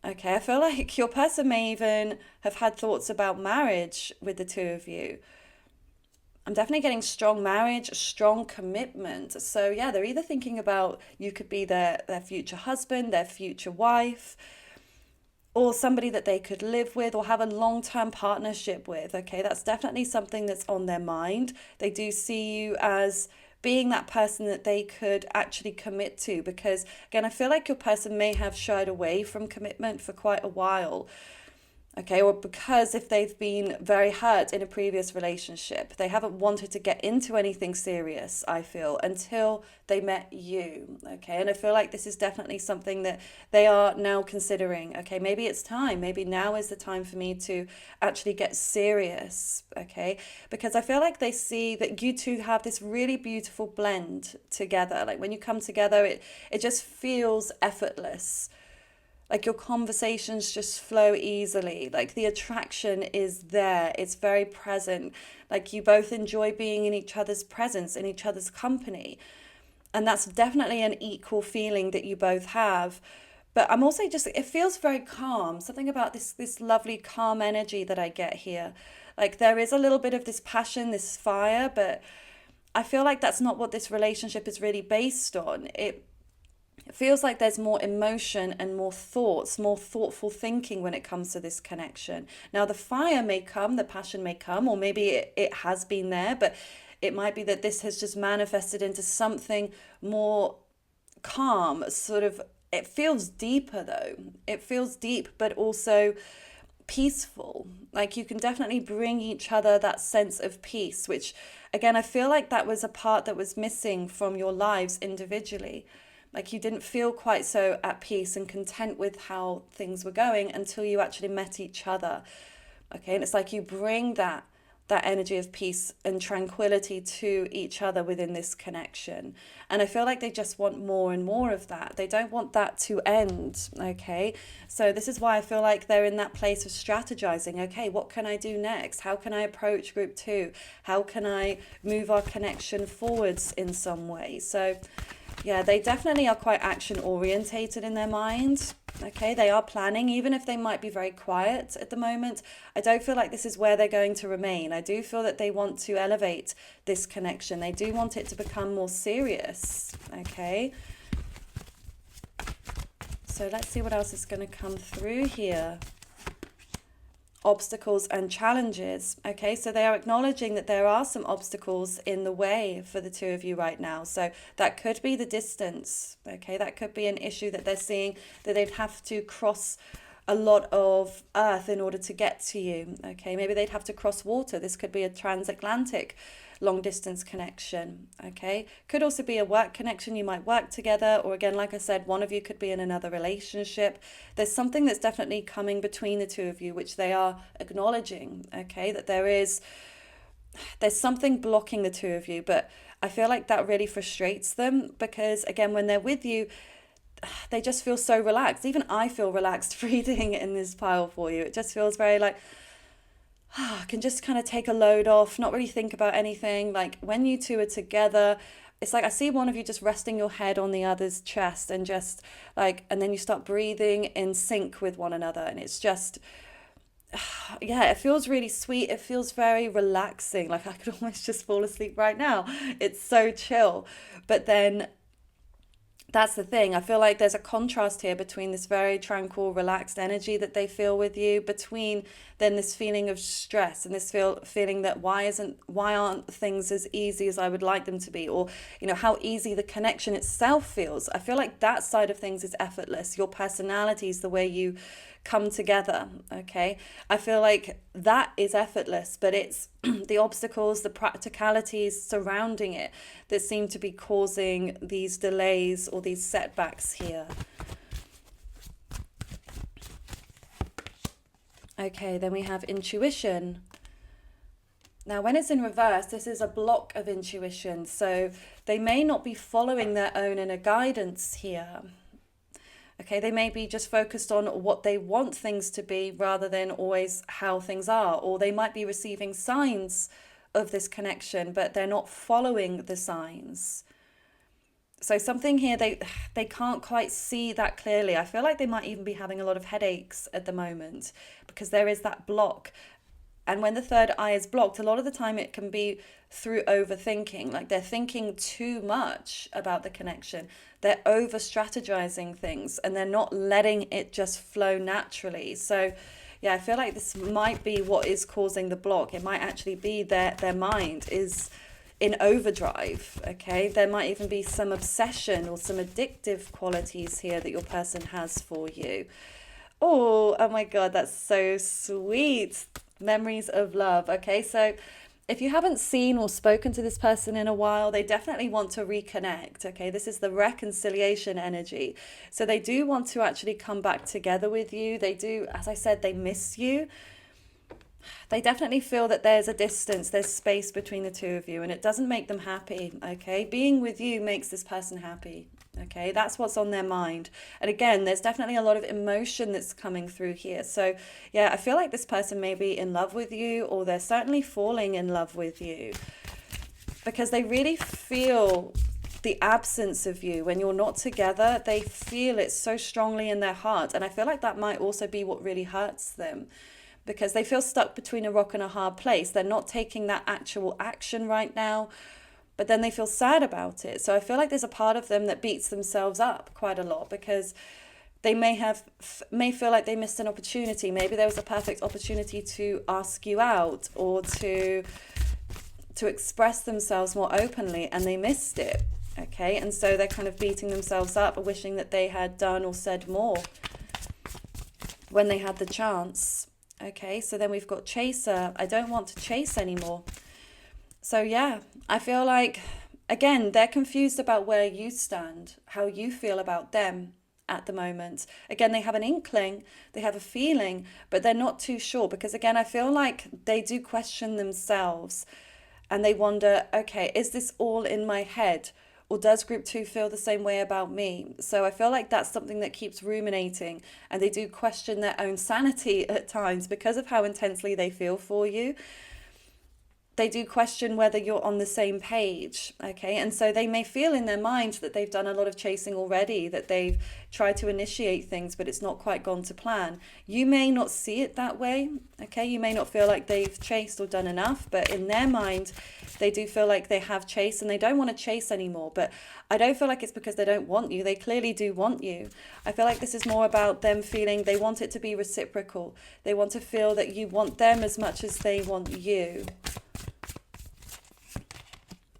Okay, I feel like your person may even have had thoughts about marriage with the two of you. I'm definitely getting strong marriage, strong commitment. So yeah, they're either thinking about you could be their future husband, their future wife, or somebody that they could live with or have a long-term partnership with. Okay, that's definitely something that's on their mind. They do see you as being that person that they could actually commit to, because again, I feel like your person may have shied away from commitment for quite a while. Okay, or because if they've been very hurt in a previous relationship, they haven't wanted to get into anything serious, I feel, until they met you. Okay, and I feel like this is definitely something that they are now considering. Okay, maybe it's time. Maybe now is the time for me to actually get serious. Okay, because I feel like they see that you two have this really beautiful blend together. Like when you come together, it just feels effortless. Like your conversations just flow easily. Like the attraction is there. It's very present. Like you both enjoy being in each other's presence, in each other's company. And that's definitely an equal feeling that you both have. But I'm also just, it feels very calm. Something about this lovely calm energy that I get here. Like there is a little bit of this passion, this fire, but I feel like that's not what this relationship is really based on. It feels like there's more emotion and more thoughts, more thoughtful thinking when it comes to this connection. Now, the fire may come, the passion may come, or maybe it has been there, but it might be that this has just manifested into something more calm, sort of. It feels deeper though. It feels deep, but also peaceful. Like you can definitely bring each other that sense of peace, which again, I feel like that was a part that was missing from your lives individually. Like you didn't feel quite so at peace and content with how things were going until you actually met each other. Okay, and it's like you bring that energy of peace and tranquility to each other within this connection. And I feel like they just want more and more of that. They don't want that to end, okay? So this is why I feel like they're in that place of strategizing. Okay, what can I do next? How can I approach group 2? How can I move our connection forwards in some way? So yeah, they definitely are quite action orientated in their mind. Okay, they are planning, even if they might be very quiet at the moment. I don't feel like this is where they're going to remain. I do feel that they want to elevate this connection. They do want it to become more serious. Okay. So let's see what else is going to come through here. Obstacles and challenges. Okay, so they are acknowledging that there are some obstacles in the way for the two of you right now. So that could be the distance. Okay, that could be an issue that they're seeing, that they'd have to cross a lot of earth in order to get to you. Okay, maybe they'd have to cross water. This could be a transatlantic long distance connection. Okay, could also be a work connection. You might work together, or again, like I said, one of you could be in another relationship. There's something that's definitely coming between the two of you, which they are acknowledging. Okay, that there's something blocking the two of you, but I feel like that really frustrates them, because again, when they're with you, they just feel so relaxed. Even I feel relaxed reading in this pile for you. It just feels very like, I can just kind of take a load off, not really think about anything. Like when you two are together, it's like I see one of you just resting your head on the other's chest, and just like, and then you start breathing in sync with one another. And it's just, yeah, it feels really sweet. It feels very relaxing. Like I could almost just fall asleep right now. It's so chill. But then that's the thing. I feel like there's a contrast here between this very tranquil, relaxed energy that they feel with you, between then this feeling of stress and this feeling that why aren't things as easy as I would like them to be, or how easy the connection itself feels. I feel like that side of things is effortless. Your personalities, the way you come together, okay? I feel like that is effortless, but it's the obstacles, the practicalities surrounding it that seem to be causing these delays or these setbacks here. Okay, then we have intuition. Now, when it's in reverse, this is a block of intuition. So they may not be following their own inner guidance here. Okay, they may be just focused on what they want things to be rather than always how things are. Or they might be receiving signs of this connection, but they're not following the signs. So something here, they can't quite see that clearly. I feel like they might even be having a lot of headaches at the moment because there is that block. And when the third eye is blocked, a lot of the time it can be through overthinking. Like they're thinking too much about the connection. They're over strategizing things and they're not letting it just flow naturally. So yeah, I feel like this might be what is causing the block. It might actually be their mind is in overdrive. Okay, there might even be some obsession or some addictive qualities here that your person has for you. Oh my God, that's so sweet. Memories of love. Okay, so if you haven't seen or spoken to this person in a while, they definitely want to reconnect. Okay, this is the reconciliation energy. So they do want to actually come back together with you. They do, as I said, they miss you. They definitely feel that there's a distance, there's space between the two of you, and it doesn't make them happy. Okay, being with you makes this person happy. Okay, that's what's on their mind. And again, there's definitely a lot of emotion that's coming through here. So yeah, I feel like this person may be in love with you, or they're certainly falling in love with you, because they really feel the absence of you. When you're not together, they feel it so strongly in their heart. And I feel like that might also be what really hurts them, because they feel stuck between a rock and a hard place. They're not taking that actual action right now, but then they feel sad about it. So I feel like there's a part of them that beats themselves up quite a lot, because they may feel like they missed an opportunity. Maybe there was a perfect opportunity to ask you out, or to express themselves more openly, and they missed it. Okay, and so they're kind of beating themselves up, wishing that they had done or said more when they had the chance. Okay, so then we've got chaser. I don't want to chase anymore. So yeah, I feel like, again, they're confused about where you stand, how you feel about them at the moment. Again, they have an inkling, they have a feeling, but they're not too sure, because again, I feel like they do question themselves, and they wonder, okay, is this all in my head? Or does group 2 feel the same way about me? So I feel like that's something that keeps ruminating, and they do question their own sanity at times because of how intensely they feel for you. They do question whether you're on the same page, okay? And so they may feel in their mind that they've done a lot of chasing already, that they've tried to initiate things, but it's not quite gone to plan. You may not see it that way, okay? You may not feel like they've chased or done enough, but in their mind, they do feel like they have chased and they don't want to chase anymore. But I don't feel like it's because they don't want you. They clearly do want you. I feel like this is more about them feeling they want it to be reciprocal. They want to feel that you want them as much as they want you.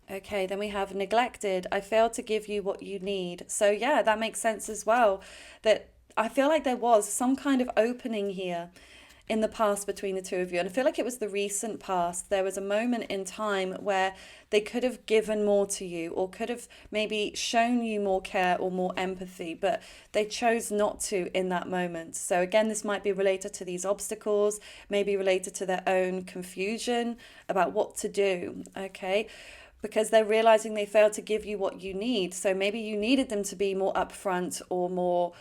Okay, then we have neglected. I failed to give you what you need. So yeah, that makes sense as well. That I feel like there was some kind of opening here in the past between the two of you. And I feel like it was the recent past. There was a moment in time where they could have given more to you, or could have maybe shown you more care or more empathy, but they chose not to in that moment. So again, this might be related to these obstacles, maybe related to their own confusion about what to do, okay? Because they're realizing they failed to give you what you need. So maybe you needed them to be more upfront or more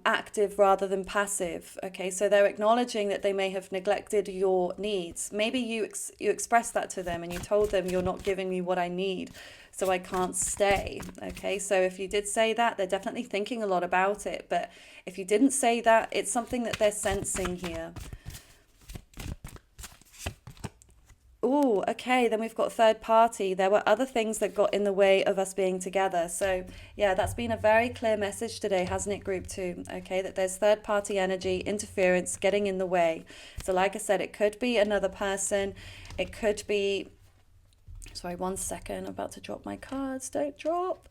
active rather than passive. Okay, so they're acknowledging that they may have neglected your needs. Maybe you expressed that to them and you told them, you're not giving me what I need, so I can't stay. Okay, so if you did say that, they're definitely thinking a lot about it. But if you didn't say that, it's something that they're sensing here. Oh, okay, then we've got third party. There were other things that got in the way of us being together. So yeah, that's been a very clear message today, hasn't it, group 2? Okay, that there's third party energy, interference, getting in the way. So like I said, it could be another person. It could be, sorry, 1 second, I'm about to drop my cards. Don't drop.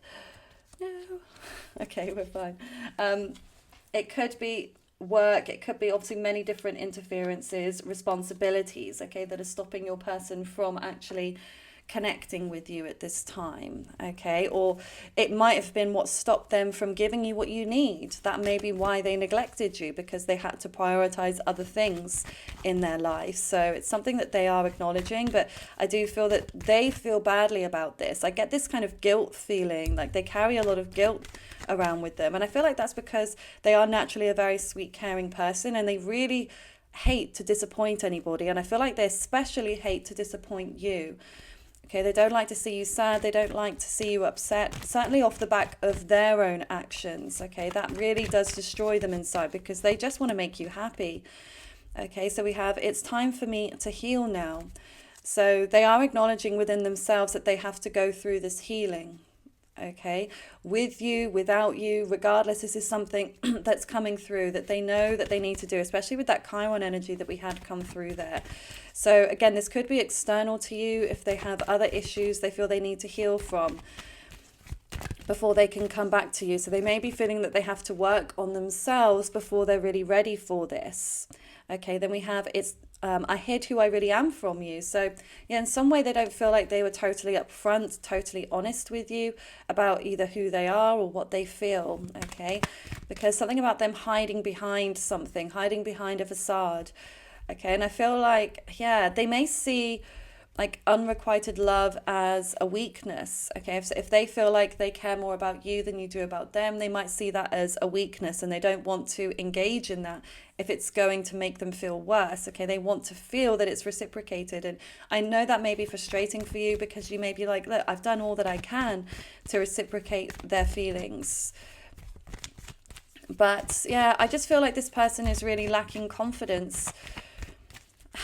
No. Okay, we're fine. It could be work, it could be obviously many different interferences, responsibilities, okay, that are stopping your person from actually connecting with you at this time, okay? Or it might have been what stopped them from giving you what you need. That may be why they neglected you, because they had to prioritize other things in their life. So it's something that they are acknowledging, but I do feel that they feel badly about this. I get this kind of guilt feeling, like they carry a lot of guilt around with them, and I feel like that's because they are naturally a very sweet, caring person, and they really hate to disappoint anybody, and I feel like they especially hate to disappoint you. Okay, they don't like to see you sad, they don't like to see you upset, certainly off the back of their own actions. Okay, that really does destroy them inside, because they just want to make you happy. Okay, so we have, it's time for me to heal now. So they are acknowledging within themselves that they have to go through this healing. Okay, with you, without you, regardless, this is something that's coming through that they know that they need to do, especially with that Chiron energy that we had come through there. So again, this could be external to you if they have other issues they feel they need to heal from before they can come back to you. So they may be feeling that they have to work on themselves before they're really ready for this. Okay, then we have, I hid who I really am from you. So yeah, in some way they don't feel like they were totally upfront, totally honest with you about either who they are or what they feel, okay? Because something about them hiding behind something, hiding behind a facade, okay? And I feel like, yeah, they may see like unrequited love as a weakness, okay? If they feel like they care more about you than you do about them, they might see that as a weakness, and they don't want to engage in that if it's going to make them feel worse, okay? They want to feel that it's reciprocated. And I know that may be frustrating for you, because you may be like, look, I've done all that I can to reciprocate their feelings. But yeah, I just feel like this person is really lacking confidence.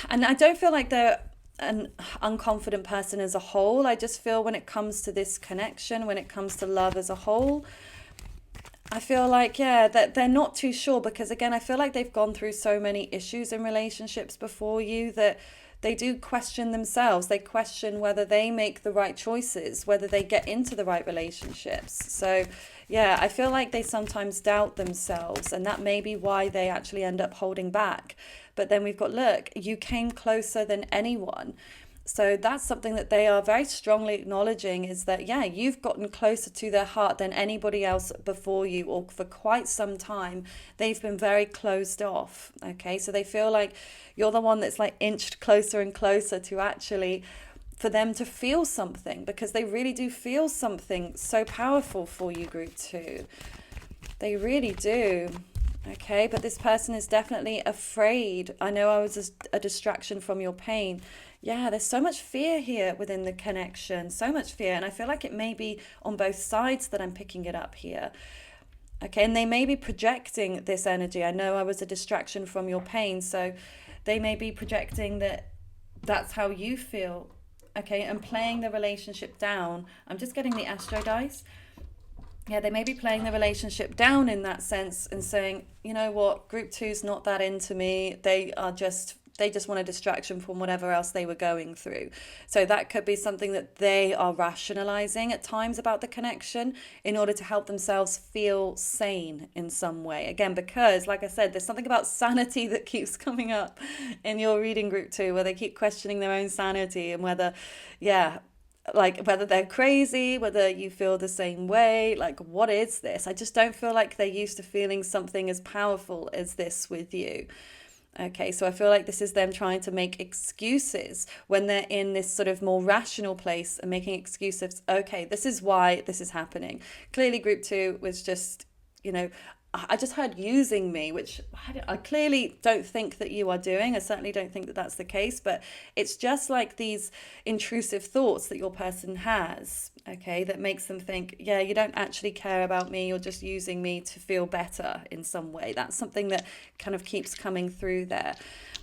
And I don't feel like they're an unconfident person as a whole. I just feel when it comes to this connection, when it comes to love as a whole, I feel like, yeah, that they're not too sure, because again, I feel like they've gone through so many issues in relationships before you that they do question themselves. They question whether they make the right choices, whether they get into the right relationships. So yeah, I feel like they sometimes doubt themselves, and that may be why they actually end up holding back. But then we've got, look, you came closer than anyone. So that's something that they are very strongly acknowledging, is that, yeah, you've gotten closer to their heart than anybody else before you, or for quite some time. They've been very closed off. Okay, so they feel like you're the one that's like inched closer and closer to actually, for them to feel something, because they really do feel something so powerful for you, group 2. They really do. Okay, but this person is definitely afraid. I know I was a distraction from your pain. Yeah, there's so much fear here within the connection, so much fear. And I feel like it may be on both sides that I'm picking it up here. Okay, and they may be projecting this energy. I know I was a distraction from your pain. So they may be projecting that that's how you feel. Okay, and playing the relationship down. I'm just getting the Astro dice. Yeah, they may be playing the relationship down in that sense and saying, you know what, group 2's not that into me. They are just They just want a distraction from whatever else they were going through. So that could be something that they are rationalizing at times about the connection in order to help themselves feel sane in some way. Again, because like I said, there's something about sanity that keeps coming up in your reading group too, where they keep questioning their own sanity and whether, yeah, like whether they're crazy, whether you feel the same way, like what is this? I just don't feel like they're used to feeling something as powerful as this with you. Okay, so I feel like this is them trying to make excuses when they're in this sort of more rational place and making excuses. Okay, this is why this is happening. Clearly, group two was just, you know, I just heard using me, which I clearly don't think that you are doing. I certainly don't think that that's the case, but it's just like these intrusive thoughts that your person has, okay, that makes them think, yeah, you don't actually care about me, you're just using me to feel better in some way. That's something that kind of keeps coming through there.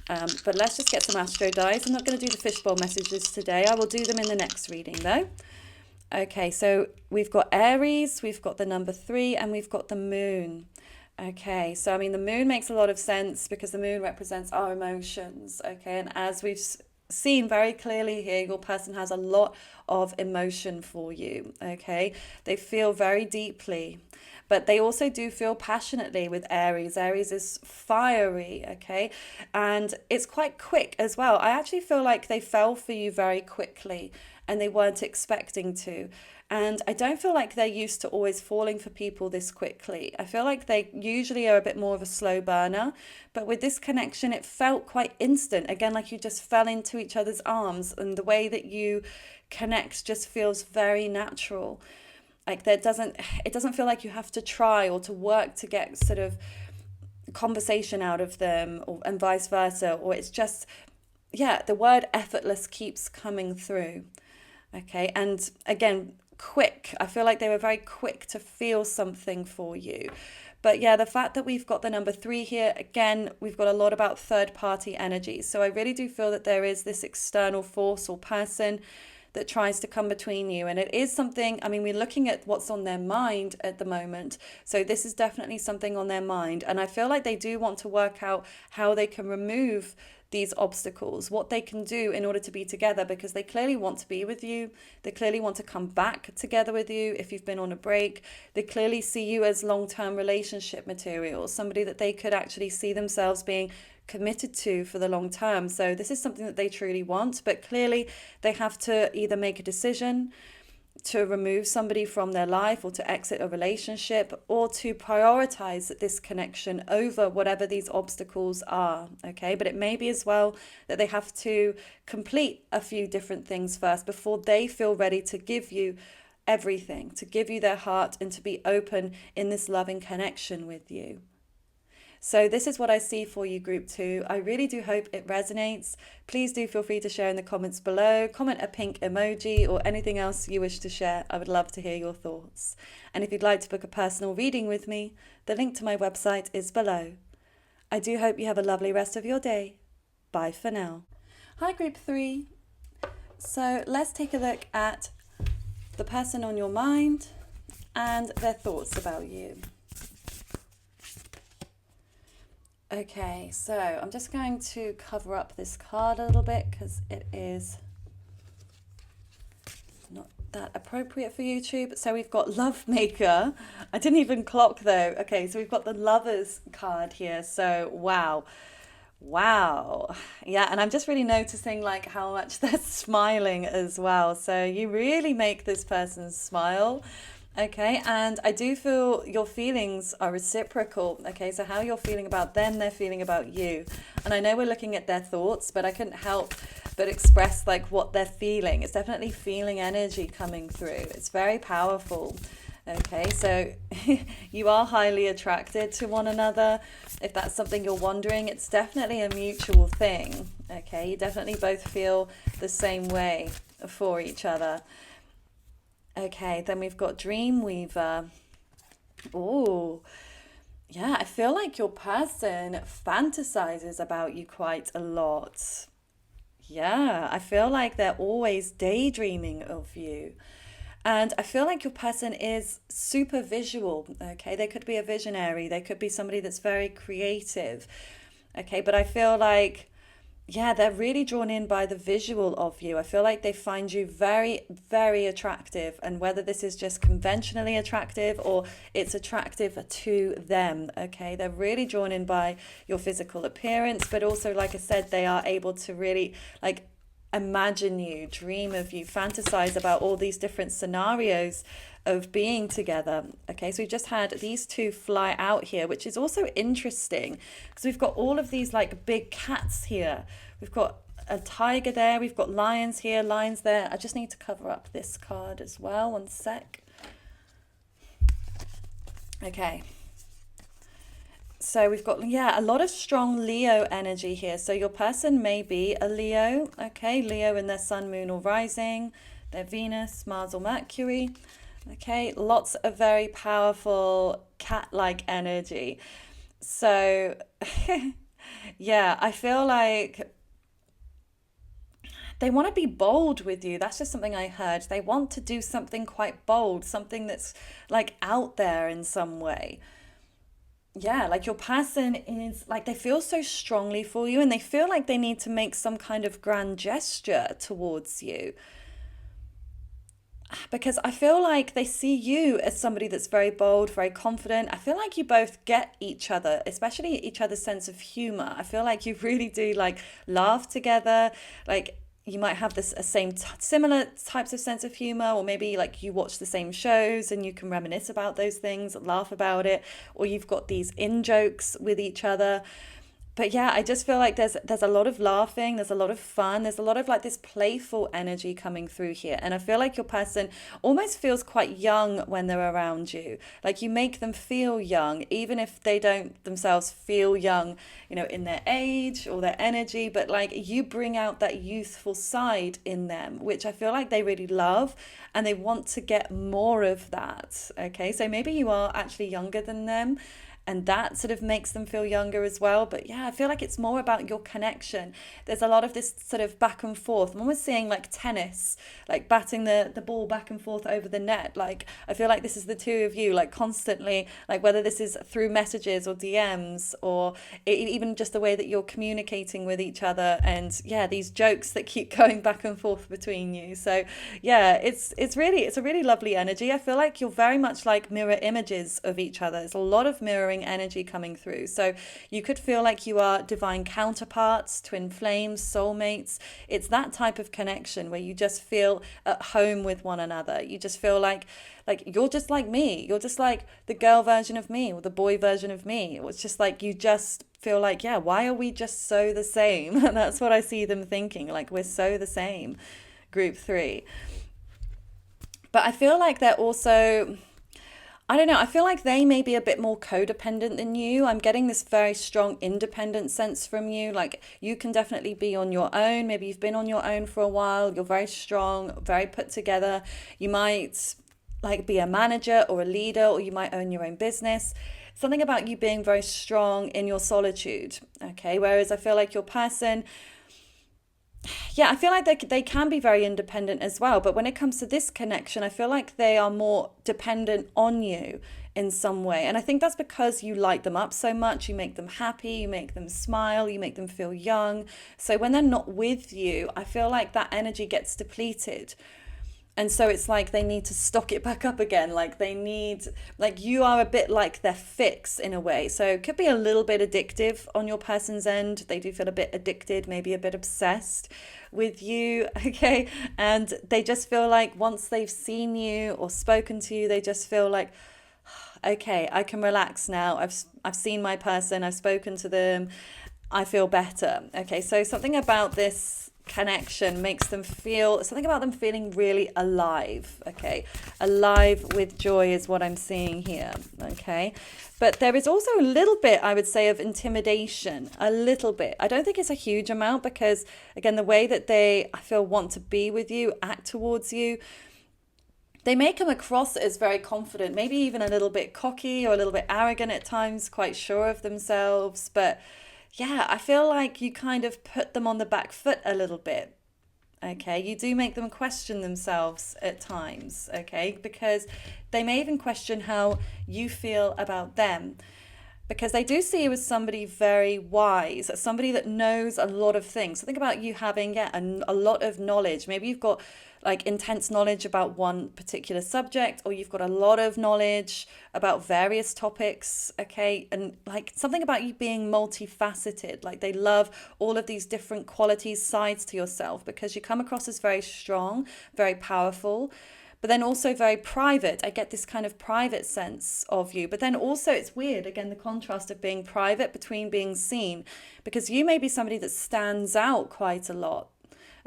But let's just get some astro dice. I'm not going to do the fishbowl messages today. I will do them in the next reading though. Okay, so we've got Aries, we've got the number 3, and we've got the moon. Okay, so I mean, the moon makes a lot of sense because the moon represents our emotions. Okay, and as we've seen very clearly here, your person has a lot of emotion for you. Okay, they feel very deeply, but they also do feel passionately with Aries. Aries is fiery, okay, and it's quite quick as well. I actually feel like they fell for you very quickly and they weren't expecting to. And I don't feel like they're used to always falling for people this quickly. I feel like they usually are a bit more of a slow burner. But with this connection, it felt quite instant. Again, like you just fell into each other's arms, and the way that you connect just feels very natural. Like it doesn't feel like you have to try or to work to get sort of conversation out of them, and vice versa. Or it's just, yeah, the word effortless keeps coming through. Okay, and again, quick. I feel like they were very quick to feel something for you. But yeah, the fact that we've got the number 3 here, again, we've got a lot about third party energy. So I really do feel that there is this external force or person that tries to come between you. And it is something, I mean, we're looking at what's on their mind at the moment. So this is definitely something on their mind. And I feel like they do want to work out how they can remove these obstacles, what they can do in order to be together, because they clearly want to be with you. They clearly want to come back together with you if you've been on a break. They clearly see you as long-term relationship material, somebody that they could actually see themselves being committed to for the long term. So this is something that they truly want, but clearly they have to either make a decision to remove somebody from their life or to exit a relationship or to prioritize this connection over whatever these obstacles are. Okay, but it may be as well that they have to complete a few different things first before they feel ready to give you everything, to give you their heart and to be open in this loving connection with you. So this is what I see for you, group 2. I really do hope it resonates. Please do feel free to share in the comments below. Comment a pink emoji or anything else you wish to share. I would love to hear your thoughts. And if you'd like to book a personal reading with me, the link to my website is below. I do hope you have a lovely rest of your day. Bye for now. Hi, group 3. So let's take a look at the person on your mind and their thoughts about you. Okay, so I'm just going to cover up this card a little bit because it is not that appropriate for YouTube. So we've got Love Maker. I didn't even clock though. Okay, so we've got the Lovers card here. So wow. Yeah, and I'm just really noticing like how much they're smiling as well. So you really make this person smile. Okay, and I do feel your feelings are reciprocal. Okay, so how you're feeling about them, they're feeling about you. And I know we're looking at their thoughts, but I couldn't help but express like what they're feeling. It's definitely feeling energy coming through. It's very powerful. Okay, so you are highly attracted to one another. If that's something you're wondering, it's definitely a mutual thing. Okay, you definitely both feel the same way for each other. Okay, then we've got Dreamweaver. Oh, yeah, I feel like your person fantasizes about you quite a lot. Yeah, I feel like they're always daydreaming of you. And I feel like your person is super visual. Okay, they could be a visionary, they could be somebody that's very creative. Okay, but I feel like yeah, they're really drawn in by the visual of you. I feel like they find you very, very attractive. And whether this is just conventionally attractive or it's attractive to them, okay? They're really drawn in by your physical appearance, but also, like I said, they are able to really like imagine you, dream of you, fantasize about all these different scenarios of being together. Okay, so we just had these two fly out here, which is also interesting because we've got all of these like big cats here. We've got a tiger there, we've got lions here, lions there. I just need to cover up this card as well. One sec. Okay. So we've got, yeah, a lot of strong Leo energy here. So your person may be a Leo, okay? Leo in their sun, moon, or rising, their Venus, Mars, or Mercury. Okay, lots of very powerful cat-like energy. So, yeah, I feel like they want to be bold with you. That's just something I heard. They want to do something quite bold, something that's like out there in some way. Yeah, like your person is like they feel so strongly for you and they feel like they need to make some kind of grand gesture towards you because I feel like they see you as somebody that's very bold, very confident. I feel like you both get each other, especially each other's sense of humor. I feel like you really do like laugh together. Like you might have this similar types of sense of humor, or maybe like you watch the same shows and you can reminisce about those things, laugh about it, or you've got these in jokes with each other. But yeah, I just feel like there's a lot of laughing, there's a lot of fun, there's a lot of like this playful energy coming through here. And I feel like your person almost feels quite young when they're around you. Like you make them feel young, even if they don't themselves feel young, in their age or their energy, but like you bring out that youthful side in them, which I feel like they really love and they want to get more of that. Okay, so maybe you are actually younger than them and that sort of makes them feel younger as well. But yeah, I feel like it's more about your connection. There's a lot of this sort of back and forth. I'm almost seeing like tennis, like batting the ball back and forth over the net. Like I feel like this is the two of you like constantly, like whether this is through messages or DMs or even just the way that you're communicating with each other, and yeah, these jokes that keep going back and forth between you. So yeah, it's a really lovely energy. I feel like you're very much like mirror images of each other. There's a lot of mirroring energy coming through. So you could feel like you are divine counterparts, twin flames, soulmates. It's that type of connection where you just feel at home with one another. You just feel like you're just like me. You're just like the girl version of me or the boy version of me. It's just like you just feel like, yeah, why are we just so the same? And that's what I see them thinking, like we're so the same, group 3. But I feel like they're also, I don't know, I feel like they may be a bit more codependent than you. I'm getting this very strong independent sense from you. Like you can definitely be on your own. Maybe you've been on your own for a while. You're very strong, very put together. You might like be a manager or a leader, or you might own your own business. Something about you being very strong in your solitude. Okay. Whereas I feel like your person, yeah, I feel like they can be very independent as well. But when it comes to this connection, I feel like they are more dependent on you in some way. And I think that's because you light them up so much. You make them happy, you make them smile, you make them feel young. So when they're not with you, I feel like that energy gets depleted. And so it's like they need to stock it back up again. Like they need, like you are a bit like their fix in a way. So it could be a little bit addictive on your person's end. They do feel a bit addicted, maybe a bit obsessed with you. Okay. And they just feel like once they've seen you or spoken to you, they just feel like, okay, I can relax now. I've seen my person. I've spoken to them. I feel better. Okay. So something about this connection makes them feel something about them feeling really alive. Okay, alive with joy is what I'm seeing here. Okay, but there is also a little bit, I would say, of intimidation. A little bit. I don't think it's a huge amount because again, the way that they, I feel, want to be with you, act towards you, they may come across as very confident, maybe even a little bit cocky or a little bit arrogant at times, quite sure of themselves. But yeah, I feel like you kind of put them on the back foot a little bit. Okay, you do make them question themselves at times. Okay, because they may even question how you feel about them. because they do see you as somebody very wise, somebody that knows a lot of things. So think about you having, yeah, a lot of knowledge. Maybe you've got like intense knowledge about one particular subject, or you've got a lot of knowledge about various topics, okay? And like something about you being multifaceted, like they love all of these different qualities, sides to yourself, because you come across as very strong, very powerful, but then also very private. I get this kind of private sense of you. But then also it's weird, again, the contrast of being private between being seen, because you may be somebody that stands out quite a lot.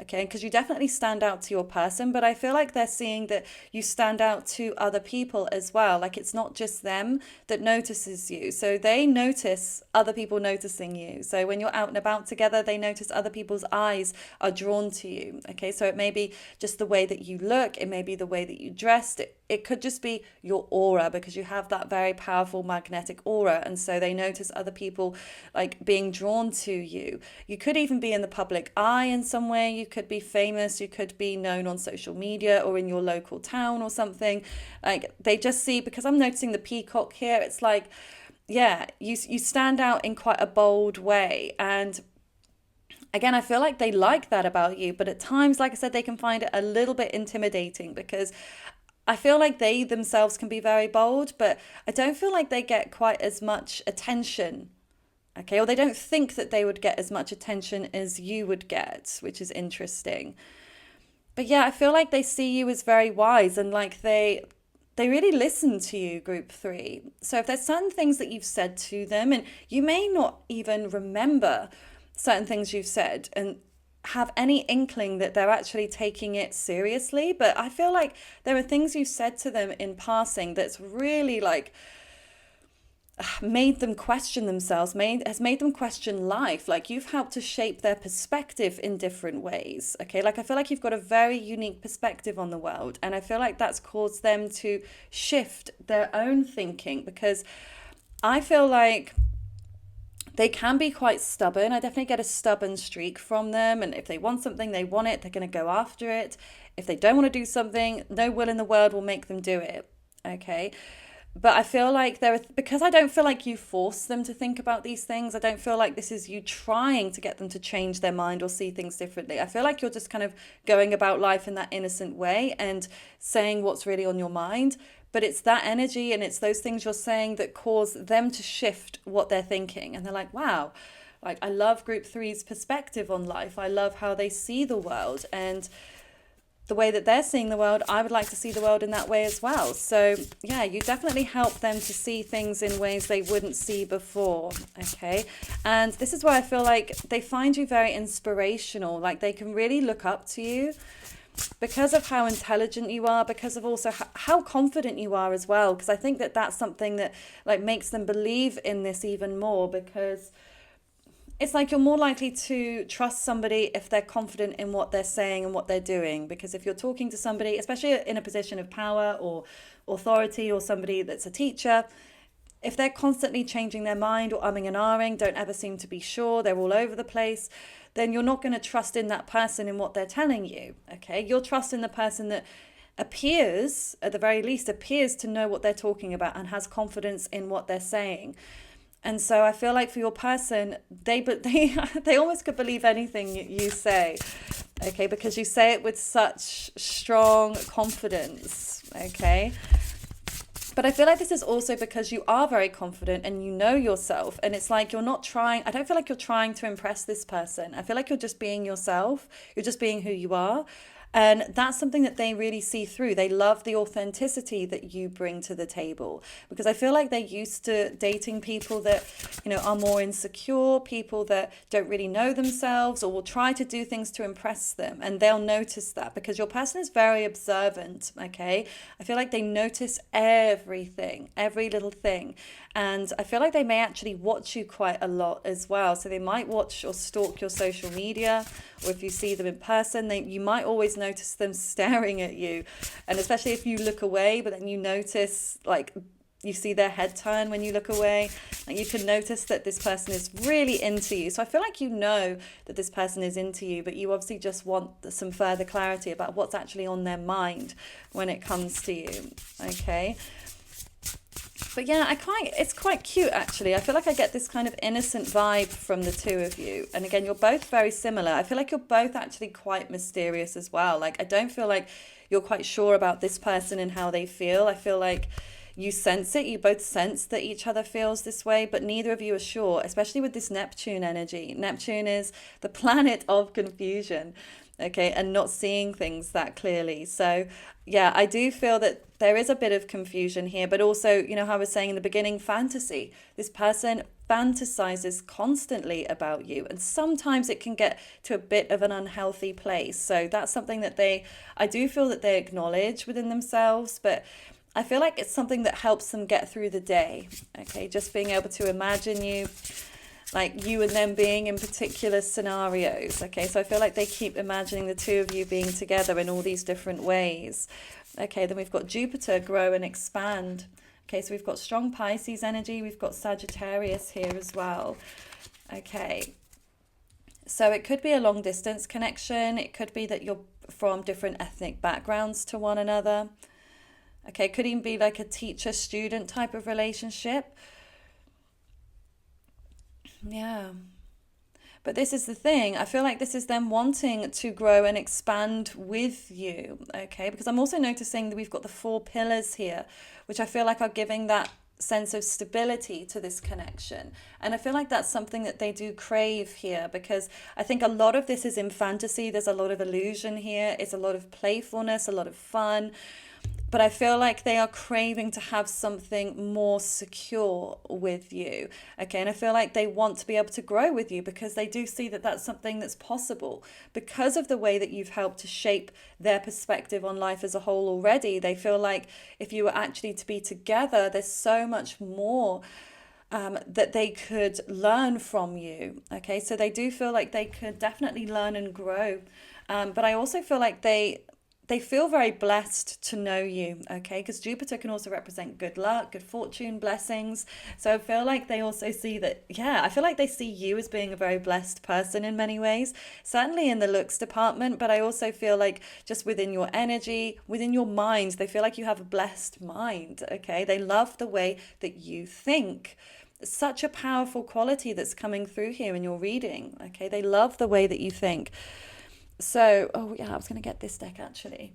Okay, because you definitely stand out to your person, but I feel like they're seeing that you stand out to other people as well. Like it's not just them that notices you. So they notice other people noticing you. So when you're out and about together, they notice other people's eyes are drawn to you. Okay, so it may be just the way that you look, it may be the way that you dressed, it could just be your aura, because you have that very powerful magnetic aura, and so they notice other people like being drawn to you. You could even be in the public eye in some way. You could be famous, you could be known on social media or in your local town or something. Like they just see, because I'm noticing the peacock here, it's like, yeah, you stand out in quite a bold way. And again, I feel like they like that about you, but at times, like I said, they can find it a little bit intimidating, because I feel like they themselves can be very bold, but I don't feel like they get quite as much attention. Okay, or they don't think that they would get as much attention as you would get, which is interesting. But yeah, I feel like they see you as very wise, and like they really listen to you, group 3. So if there's certain things that you've said to them, and you may not even remember certain things you've said and have any inkling that they're actually taking it seriously, but I feel like there are things you said to them in passing that's really like made them question themselves, has made them question life. Like you've helped to shape their perspective in different ways. Okay, like I feel like you've got a very unique perspective on the world, and I feel like that's caused them to shift their own thinking, because I feel like they can be quite stubborn. I definitely get a stubborn streak from them. And if they want something, they want it, they're going to go after it. If they don't want to do something, no will in the world will make them do it. Okay. But I feel like because I don't feel like you force them to think about these things. I don't feel like this is you trying to get them to change their mind or see things differently. I feel like you're just kind of going about life in that innocent way and saying what's really on your mind. But it's that energy and it's those things you're saying that cause them to shift what they're thinking. And they're like, wow, like I love group 3's perspective on life. I love how they see the world, and the way that they're seeing the world, I would like to see the world in that way as well. So yeah, you definitely help them to see things in ways they wouldn't see before. Okay. And this is where I feel like they find you very inspirational. Like they can really look up to you because of how intelligent you are, because of also how confident you are as well. Because I think that that's something that like makes them believe in this even more, because it's like you're more likely to trust somebody if they're confident in what they're saying and what they're doing. Because if you're talking to somebody, especially in a position of power or authority, or somebody that's a teacher, if they're constantly changing their mind or umming and ahhing, don't ever seem to be sure, they're all over the place, then you're not going to trust in that person in what they're telling you. Okay, you'll trust in the person that appears, at the very least, appears to know what they're talking about and has confidence in what they're saying. And so I feel like for your person, they almost could believe anything you say, okay, because you say it with such strong confidence, okay? But I feel like this is also because you are very confident and you know yourself, and it's like you're not trying, I don't feel like you're trying to impress this person. I feel like you're just being yourself, you're just being who you are. And that's something that they really see through. They love the authenticity that you bring to the table, because I feel like they're used to dating people that, you know, are more insecure, people that don't really know themselves or will try to do things to impress them. And they'll notice that because your person is very observant, okay? I feel like they notice everything, every little thing. And I feel like they may actually watch you quite a lot as well. So they might watch or stalk your social media, or if you see them in person, you might always notice them staring at you. And especially if you look away, but then you notice, like, you see their head turn when you look away, and you can notice that this person is really into you. So I feel like you know that this person is into you, but you obviously just want some further clarity about what's actually on their mind when it comes to you, okay? But yeah, it's quite cute actually. I feel like I get this kind of innocent vibe from the two of you. And again, you're both very similar. I feel like you're both actually quite mysterious as well. Like, I don't feel like you're quite sure about this person and how they feel. I feel like you sense it. You both sense that each other feels this way, but neither of you are sure, especially with this Neptune energy. Neptune is the planet of confusion, okay, and not seeing things that clearly. So yeah, I do feel that there is a bit of confusion here, but also, you know, how I was saying in the beginning, fantasy. This person fantasizes constantly about you, and sometimes it can get to a bit of an unhealthy place. So that's something that I do feel that they acknowledge within themselves, but I feel like it's something that helps them get through the day. Okay, just being able to imagine you, like you and them being in particular scenarios. Okay, so I feel like they keep imagining the two of you being together in all these different ways. Okay, then we've got Jupiter, grow and expand. Okay, so we've got strong Pisces energy, we've got Sagittarius here as well. Okay, so it could be a long distance connection. It could be that you're from different ethnic backgrounds to one another. Okay, it could even be like a teacher-student type of relationship. Yeah. But this is the thing. I feel like this is them wanting to grow and expand with you. Okay, because I'm also noticing that we've got the 4 pillars here, which I feel like are giving that sense of stability to this connection. And I feel like that's something that they do crave here, because I think a lot of this is in fantasy. There's a lot of illusion here. It's a lot of playfulness, a lot of fun. But I feel like they are craving to have something more secure with you. Okay, and I feel like they want to be able to grow with you because they do see that that's something that's possible. Because of the way that you've helped to shape their perspective on life as a whole already, they feel like if you were actually to be together, there's so much more that they could learn from you. Okay, so they do feel like they could definitely learn and grow. But I also feel like they feel very blessed to know you, okay? Because Jupiter can also represent good luck, good fortune, blessings. So I feel like they also see that, yeah, I feel like they see you as being a very blessed person in many ways, certainly in the looks department, but I also feel like just within your energy, within your mind, they feel like you have a blessed mind, okay? They love the way that you think. Such a powerful quality that's coming through here in your reading, okay? They love the way that you think. So, oh yeah, I was going to get this deck actually.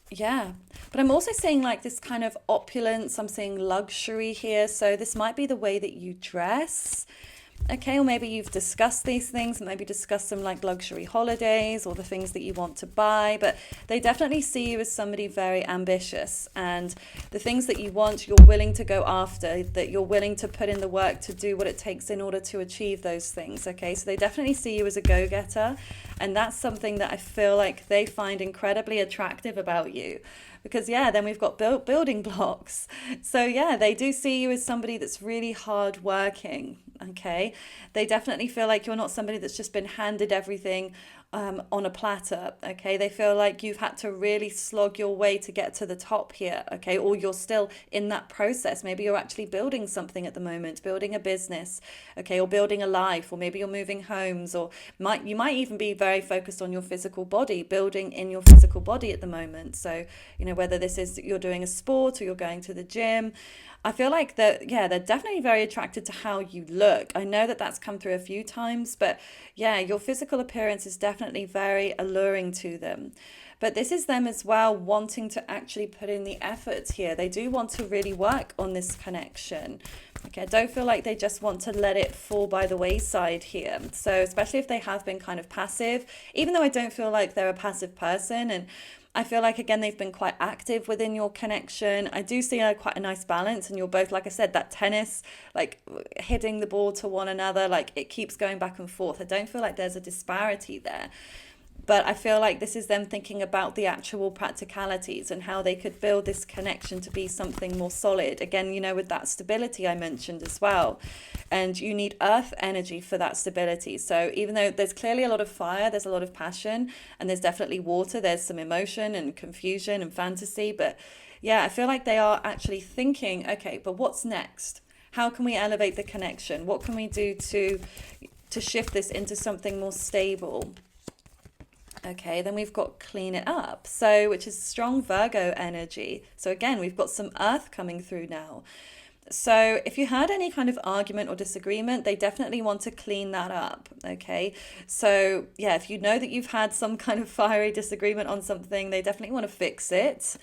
Yeah, but I'm also seeing like this kind of opulence. I'm seeing luxury here. So this might be the way that you dress. Okay, or maybe you've discussed these things, maybe discussed some like luxury holidays or the things that you want to buy, but they definitely see you as somebody very ambitious, and the things that you want, you're willing to go after, that you're willing to put in the work to do what it takes in order to achieve those things. Okay, so they definitely see you as a go-getter, and that's something that I feel like they find incredibly attractive about you. Because yeah, then we've got building blocks. So yeah, they do see you as somebody that's really hard working. Okay, they definitely feel like you're not somebody that's just been handed everything on a platter. Okay, they feel like you've had to really slog your way to get to the top here. Okay, or you're still in that process. Maybe you're actually building something at the moment, building a business. Okay, or building a life, or maybe you're moving homes, or you might even be very focused on your physical body, building in your physical body at the moment. So you know, whether this is you're doing a sport or you're going to the gym, I feel like that, yeah, they're definitely very attracted to how you look. I know that that's come through a few times, but yeah, your physical appearance is definitely very alluring to them. But this is them as well wanting to actually put in the efforts here. They do want to really work on this connection. Okay, I don't feel like they just want to let it fall by the wayside here. So especially if they have been kind of passive, even though I don't feel like they're a passive person, and I feel like, again, they've been quite active within your connection. I do see quite a nice balance, and you're both, like I said, that tennis, like hitting the ball to one another, like it keeps going back and forth. I don't feel like there's a disparity there. But I feel like this is them thinking about the actual practicalities and how they could build this connection to be something more solid. Again, you know, with that stability I mentioned as well. And you need earth energy for that stability. So even though there's clearly a lot of fire, there's a lot of passion, and there's definitely water, there's some emotion and confusion and fantasy. But yeah, I feel like they are actually thinking, okay, but what's next? How can we elevate the connection? What can we do to shift this into something more stable? Okay, then we've got clean it up. So, which is strong Virgo energy. So, again, we've got some earth coming through now. So, if you had any kind of argument or disagreement, they definitely want to clean that up. Okay. So, yeah, if you know that you've had some kind of fiery disagreement on something, they definitely want to fix it.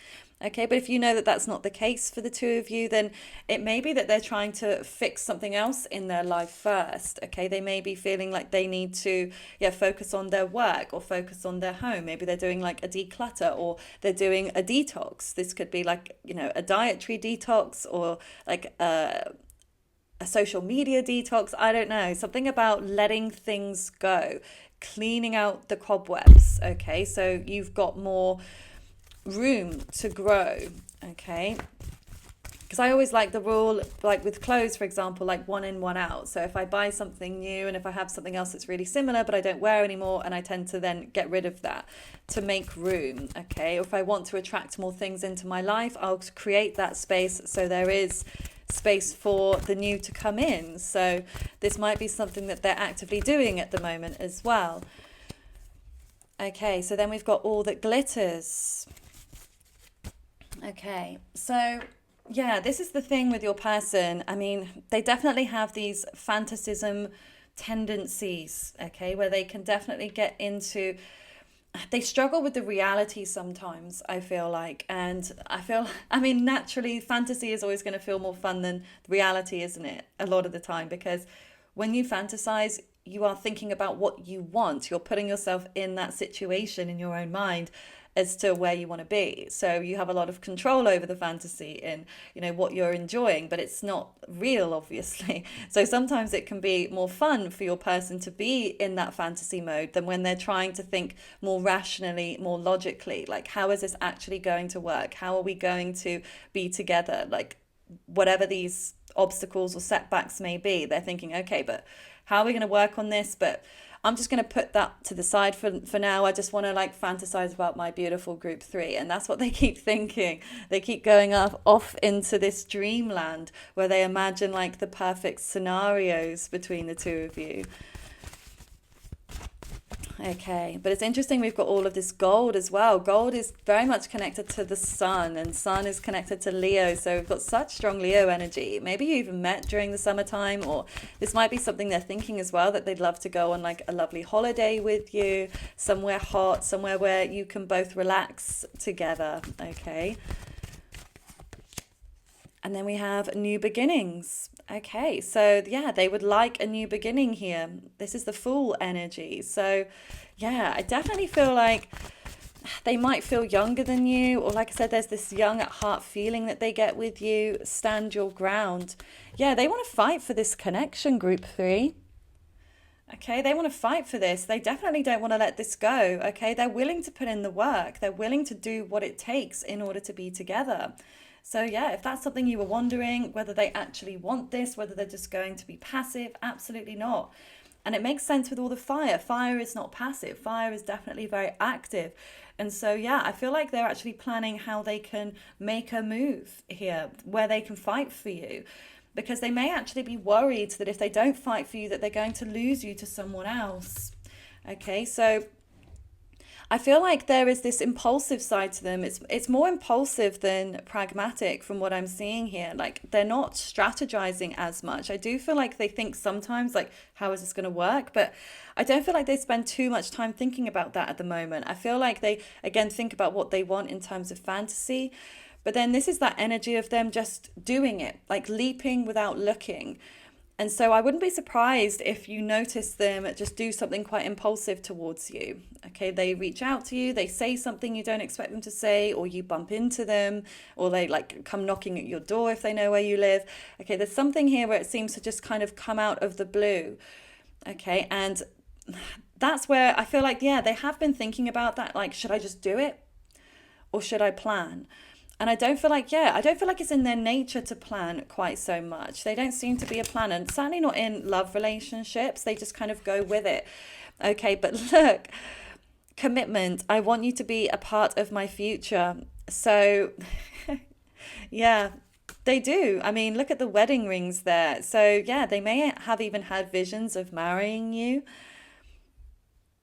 Okay, but if you know that that's not the case for the two of you, then it may be that they're trying to fix something else in their life first. Okay, they may be feeling like they need to, yeah, focus on their work or focus on their home. Maybe they're doing like a declutter or they're doing a detox. This could be like, a dietary detox or like a social media detox. I don't know. Something about letting things go, cleaning out the cobwebs. Okay, so you've got more room to grow. Okay, because I always like the rule, like with clothes, for example, like one in, one out. So if I buy something new and if I have something else that's really similar but I don't wear anymore, and I tend to then get rid of that to make room. Okay, or if I want to attract more things into my life, I'll create that space so there is space for the new to come in. So this might be something that they're actively doing at the moment as well. Okay, so then we've got all that glitters. Okay, so yeah, this is the thing with your person. I mean, they definitely have these fantasism tendencies, okay, where they can definitely get into, they struggle with the reality sometimes, I feel like. And I mean, naturally, fantasy is always going to feel more fun than reality, isn't it? A lot of the time, because when you fantasize, you are thinking about what you want. You're putting yourself in that situation in your own mind as to where you want to be. So you have a lot of control over the fantasy and what you're enjoying, but it's not real, obviously. So sometimes it can be more fun for your person to be in that fantasy mode than when they're trying to think more rationally, more logically, like, how is this actually going to work? How are we going to be together? Like, whatever these obstacles or setbacks may be, they're thinking, okay, but how are we going to work on this? But I'm just going to put that to the side for now. I just want to like fantasize about my beautiful group 3. And that's what they keep thinking. They keep going off into this dreamland where they imagine like the perfect scenarios between the two of you. Okay, but it's interesting, we've got all of this gold as well. Gold is very much connected to the sun, and sun is connected to Leo. So we've got such strong Leo energy. Maybe you even met during the summertime, or this might be something they're thinking as well, that they'd love to go on like a lovely holiday with you, somewhere hot, somewhere where you can both relax together. Okay. And then we have new beginnings. Okay, so yeah, they would like a new beginning here. This is the Fool energy. So yeah, I definitely feel like they might feel younger than you, or like I said, there's this young at heart feeling that they get with you. Stand your ground. Yeah, they want to fight for this connection, group 3. Okay, they want to fight for this. They definitely don't want to let this go. Okay, they're willing to put in the work. They're willing to do what it takes in order to be together. So yeah, if that's something you were wondering, whether they actually want this, whether they're just going to be passive, absolutely not. And it makes sense with all the fire. Fire is not passive. Fire is definitely very active. And so, yeah, I feel like they're actually planning how they can make a move here, where they can fight for you. Because they may actually be worried that if they don't fight for you, that they're going to lose you to someone else. Okay, so I feel like there is this impulsive side to them. It's more impulsive than pragmatic from what I'm seeing here. Like, they're not strategizing as much. I do feel like they think sometimes like, how is this going to work? But I don't feel like they spend too much time thinking about that at the moment. I feel like they, again, think about what they want in terms of fantasy. But then this is that energy of them just doing it, like leaping without looking. And so I wouldn't be surprised if you notice them just do something quite impulsive towards you. Okay, they reach out to you, they say something you don't expect them to say, or you bump into them, or they like come knocking at your door if they know where you live. Okay, there's something here where it seems to just kind of come out of the blue. Okay, and that's where I feel like, yeah, they have been thinking about that. Like, should I just do it? Or should I plan? And I don't feel like it's in their nature to plan quite so much. They don't seem to be a planner, and certainly not in love relationships. They just kind of go with it. Okay, but look, commitment. I want you to be a part of my future. So, yeah, they do. I mean, look at the wedding rings there. So, yeah, they may have even had visions of marrying you.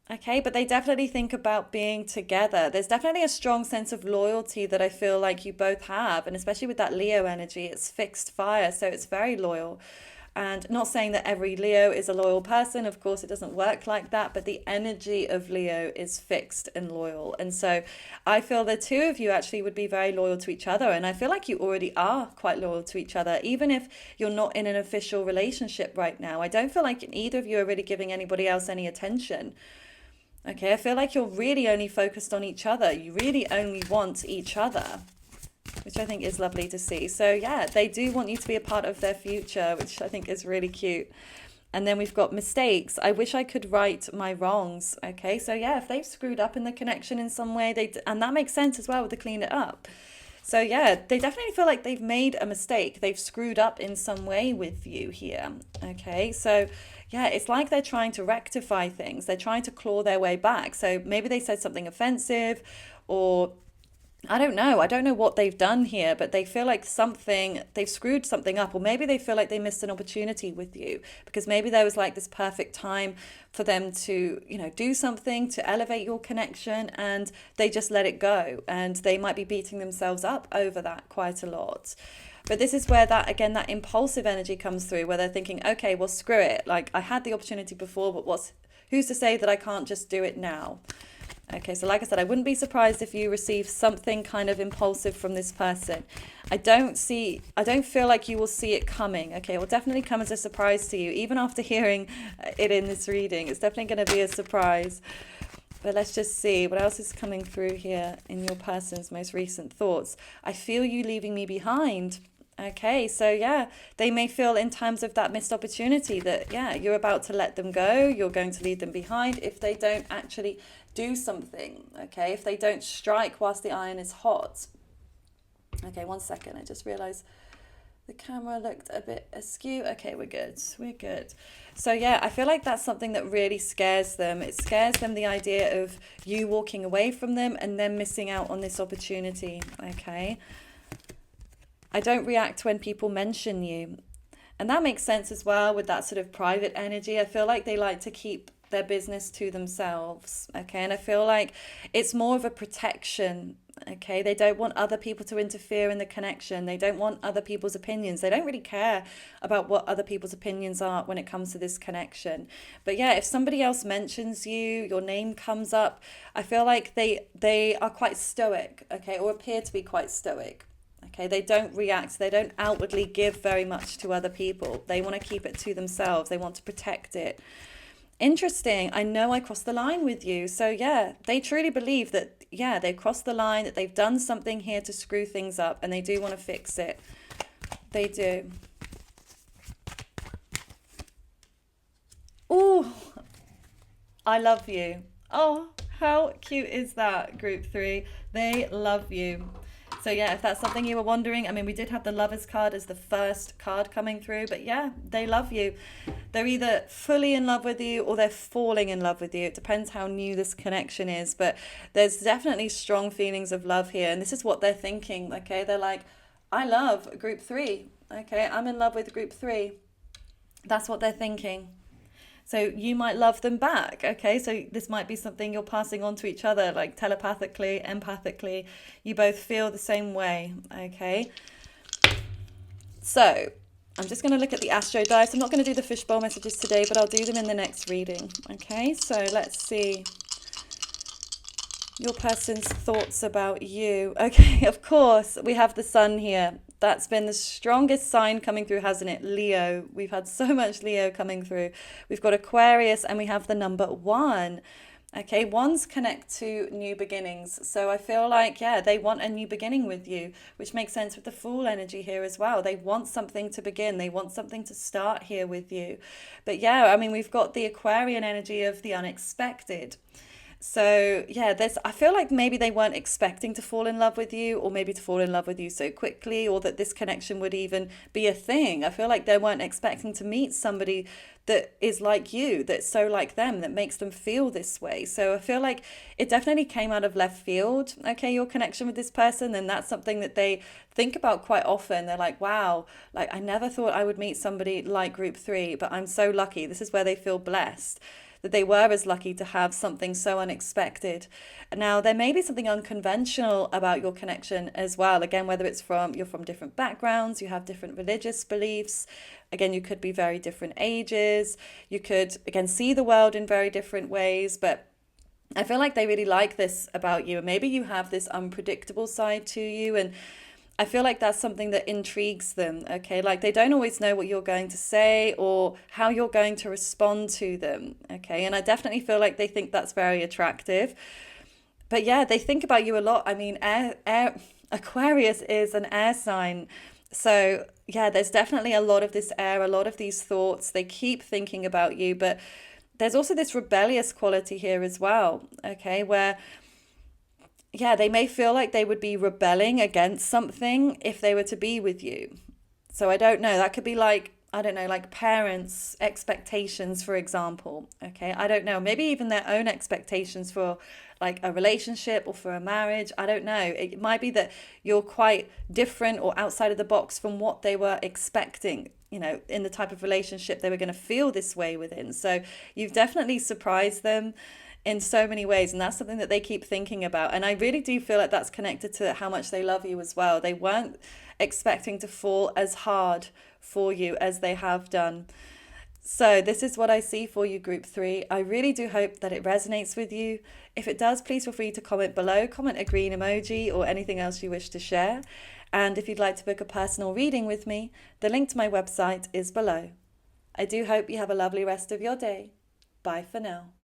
Okay, but they definitely think about being together. There's definitely a strong sense of loyalty that I feel like you both have. And especially with that Leo energy, it's fixed fire. So it's very loyal. And not saying that every Leo is a loyal person. Of course, it doesn't work like that. But the energy of Leo is fixed and loyal. And so I feel the two of you actually would be very loyal to each other. And I feel like you already are quite loyal to each other, even if you're not in an official relationship right now. I don't feel like either of you are really giving anybody else any attention. Okay, I feel like you're really only focused on each other. You really only want each other, which I think is lovely to see. So yeah, they do want you to be a part of their future, which I think is really cute. And then we've got mistakes. I wish I could right my wrongs. Okay, so yeah, if they've screwed up in the connection in some way, and that makes sense as well with the clean it up. So yeah, they definitely feel like they've made a mistake. They've screwed up in some way with you here. Okay, so yeah, it's like they're trying to rectify things. They're trying to claw their way back. So maybe they said something offensive, or I don't know. I don't know what they've done here, but they feel like they've screwed something up, or maybe they feel like they missed an opportunity with you because maybe there was like this perfect time for them to, do something to elevate your connection, and they just let it go, and they might be beating themselves up over that quite a lot. But this is where that impulsive energy comes through, where they're thinking, okay, well, screw it. Like, I had the opportunity before, but who's to say that I can't just do it now? Okay, so like I said, I wouldn't be surprised if you receive something kind of impulsive from this person. I don't feel like you will see it coming. Okay, it will definitely come as a surprise to you, even after hearing it in this reading. It's definitely going to be a surprise. But let's just see what else is coming through here in your person's most recent thoughts. I feel you leaving me behind. Okay, so yeah, they may feel in terms of that missed opportunity that, yeah, you're about to let them go. You're going to leave them behind if they don't actually do something. Okay, if they don't strike whilst the iron is hot. Okay, 1 second. I just realized the camera looked a bit askew. Okay, we're good. We're good. So yeah, I feel like that's something that really scares them. It scares them, the idea of you walking away from them and then missing out on this opportunity. Okay. I don't react when people mention you. And that makes sense as well with that sort of private energy. I feel like they like to keep their business to themselves. Okay. And I feel like it's more of a protection. Okay. They don't want other people to interfere in the connection. They don't want other people's opinions. They don't really care about what other people's opinions are when it comes to this connection. But yeah, if somebody else mentions you, your name comes up, I feel like they are quite stoic. Okay. Or appear to be quite stoic. Okay, they don't react. They don't outwardly give very much to other people. They want to keep it to themselves. They want to protect it. Interesting. I know I crossed the line with you. So yeah, they truly believe that, yeah, they've crossed the line, that they've done something here to screw things up, and they do want to fix it. They do. Oh, I love you. Oh, how cute is that, group 3? They love you. So yeah, if that's something you were wondering, I mean, we did have the Lovers card as the first card coming through, but yeah, they love you. They're either fully in love with you or they're falling in love with you. It depends how new this connection is, but there's definitely strong feelings of love here. And this is what they're thinking, okay? They're like, I love group 3, okay? I'm in love with group 3. That's what they're thinking. So you might love them back, okay? So this might be something you're passing on to each other, like telepathically, empathically. You both feel the same way, okay? So I'm just going to look at the astro dice. I'm not going to do the fishbowl messages today, but I'll do them in the next reading, okay? So let's see your person's thoughts about you. Okay, of course, we have the sun here. That's been the strongest sign coming through, hasn't it? Leo. We've had so much Leo coming through. We've got Aquarius and we have the number 1. Okay, 1s connect to new beginnings. So I feel like, yeah, they want a new beginning with you, which makes sense with the Fool energy here as well. They want something to begin. They want something to start here with you. But yeah, I mean, we've got the Aquarian energy of the unexpected. So yeah, I feel like maybe they weren't expecting to fall in love with you, or maybe to fall in love with you so quickly, or that this connection would even be a thing. I feel like they weren't expecting to meet somebody that is like you, that's so like them, that makes them feel this way. So I feel like it definitely came out of left field, okay, your connection with this person, and that's something that they think about quite often. They're like, wow, like I never thought I would meet somebody like group 3, but I'm so lucky. This is where they feel blessed. that they were as lucky to have something so unexpected. Now, there may be something unconventional about your connection as well. Again, whether it's you're from different backgrounds, you have different religious beliefs. Again, you could be very different ages. You could, again, see the world in very different ways. But I feel like they really like this about you. And maybe you have this unpredictable side to you. And I feel like that's something that intrigues them, okay? Like they don't always know what you're going to say or how you're going to respond to them, okay? And I definitely feel like they think that's very attractive. But yeah, they think about you a lot. I mean, Aquarius is an air sign. So yeah, there's definitely a lot of this air, a lot of these thoughts. They keep thinking about you, but there's also this rebellious quality here as well, okay? Where yeah, they may feel like they would be rebelling against something if they were to be with you. So I don't know. That could be like, I don't know, like parents' expectations, for example. Okay. I don't know. Maybe even their own expectations for like a relationship or for a marriage. I don't know. It might be that you're quite different or outside of the box from what they were expecting, you know, in the type of relationship they were going to feel this way within. So you've definitely surprised them in so many ways, and that's something that they keep thinking about. And I really do feel like that's connected to how much they love you as well. They weren't expecting to fall as hard for you as they have done. So this is what I see for you, group 3. I really do hope that it resonates with you. If it does, please feel free to comment below, comment a green emoji or anything else you wish to share. And if you'd like to book a personal reading with me, the link to my website is below. I do hope you have a lovely rest of your day. Bye for now.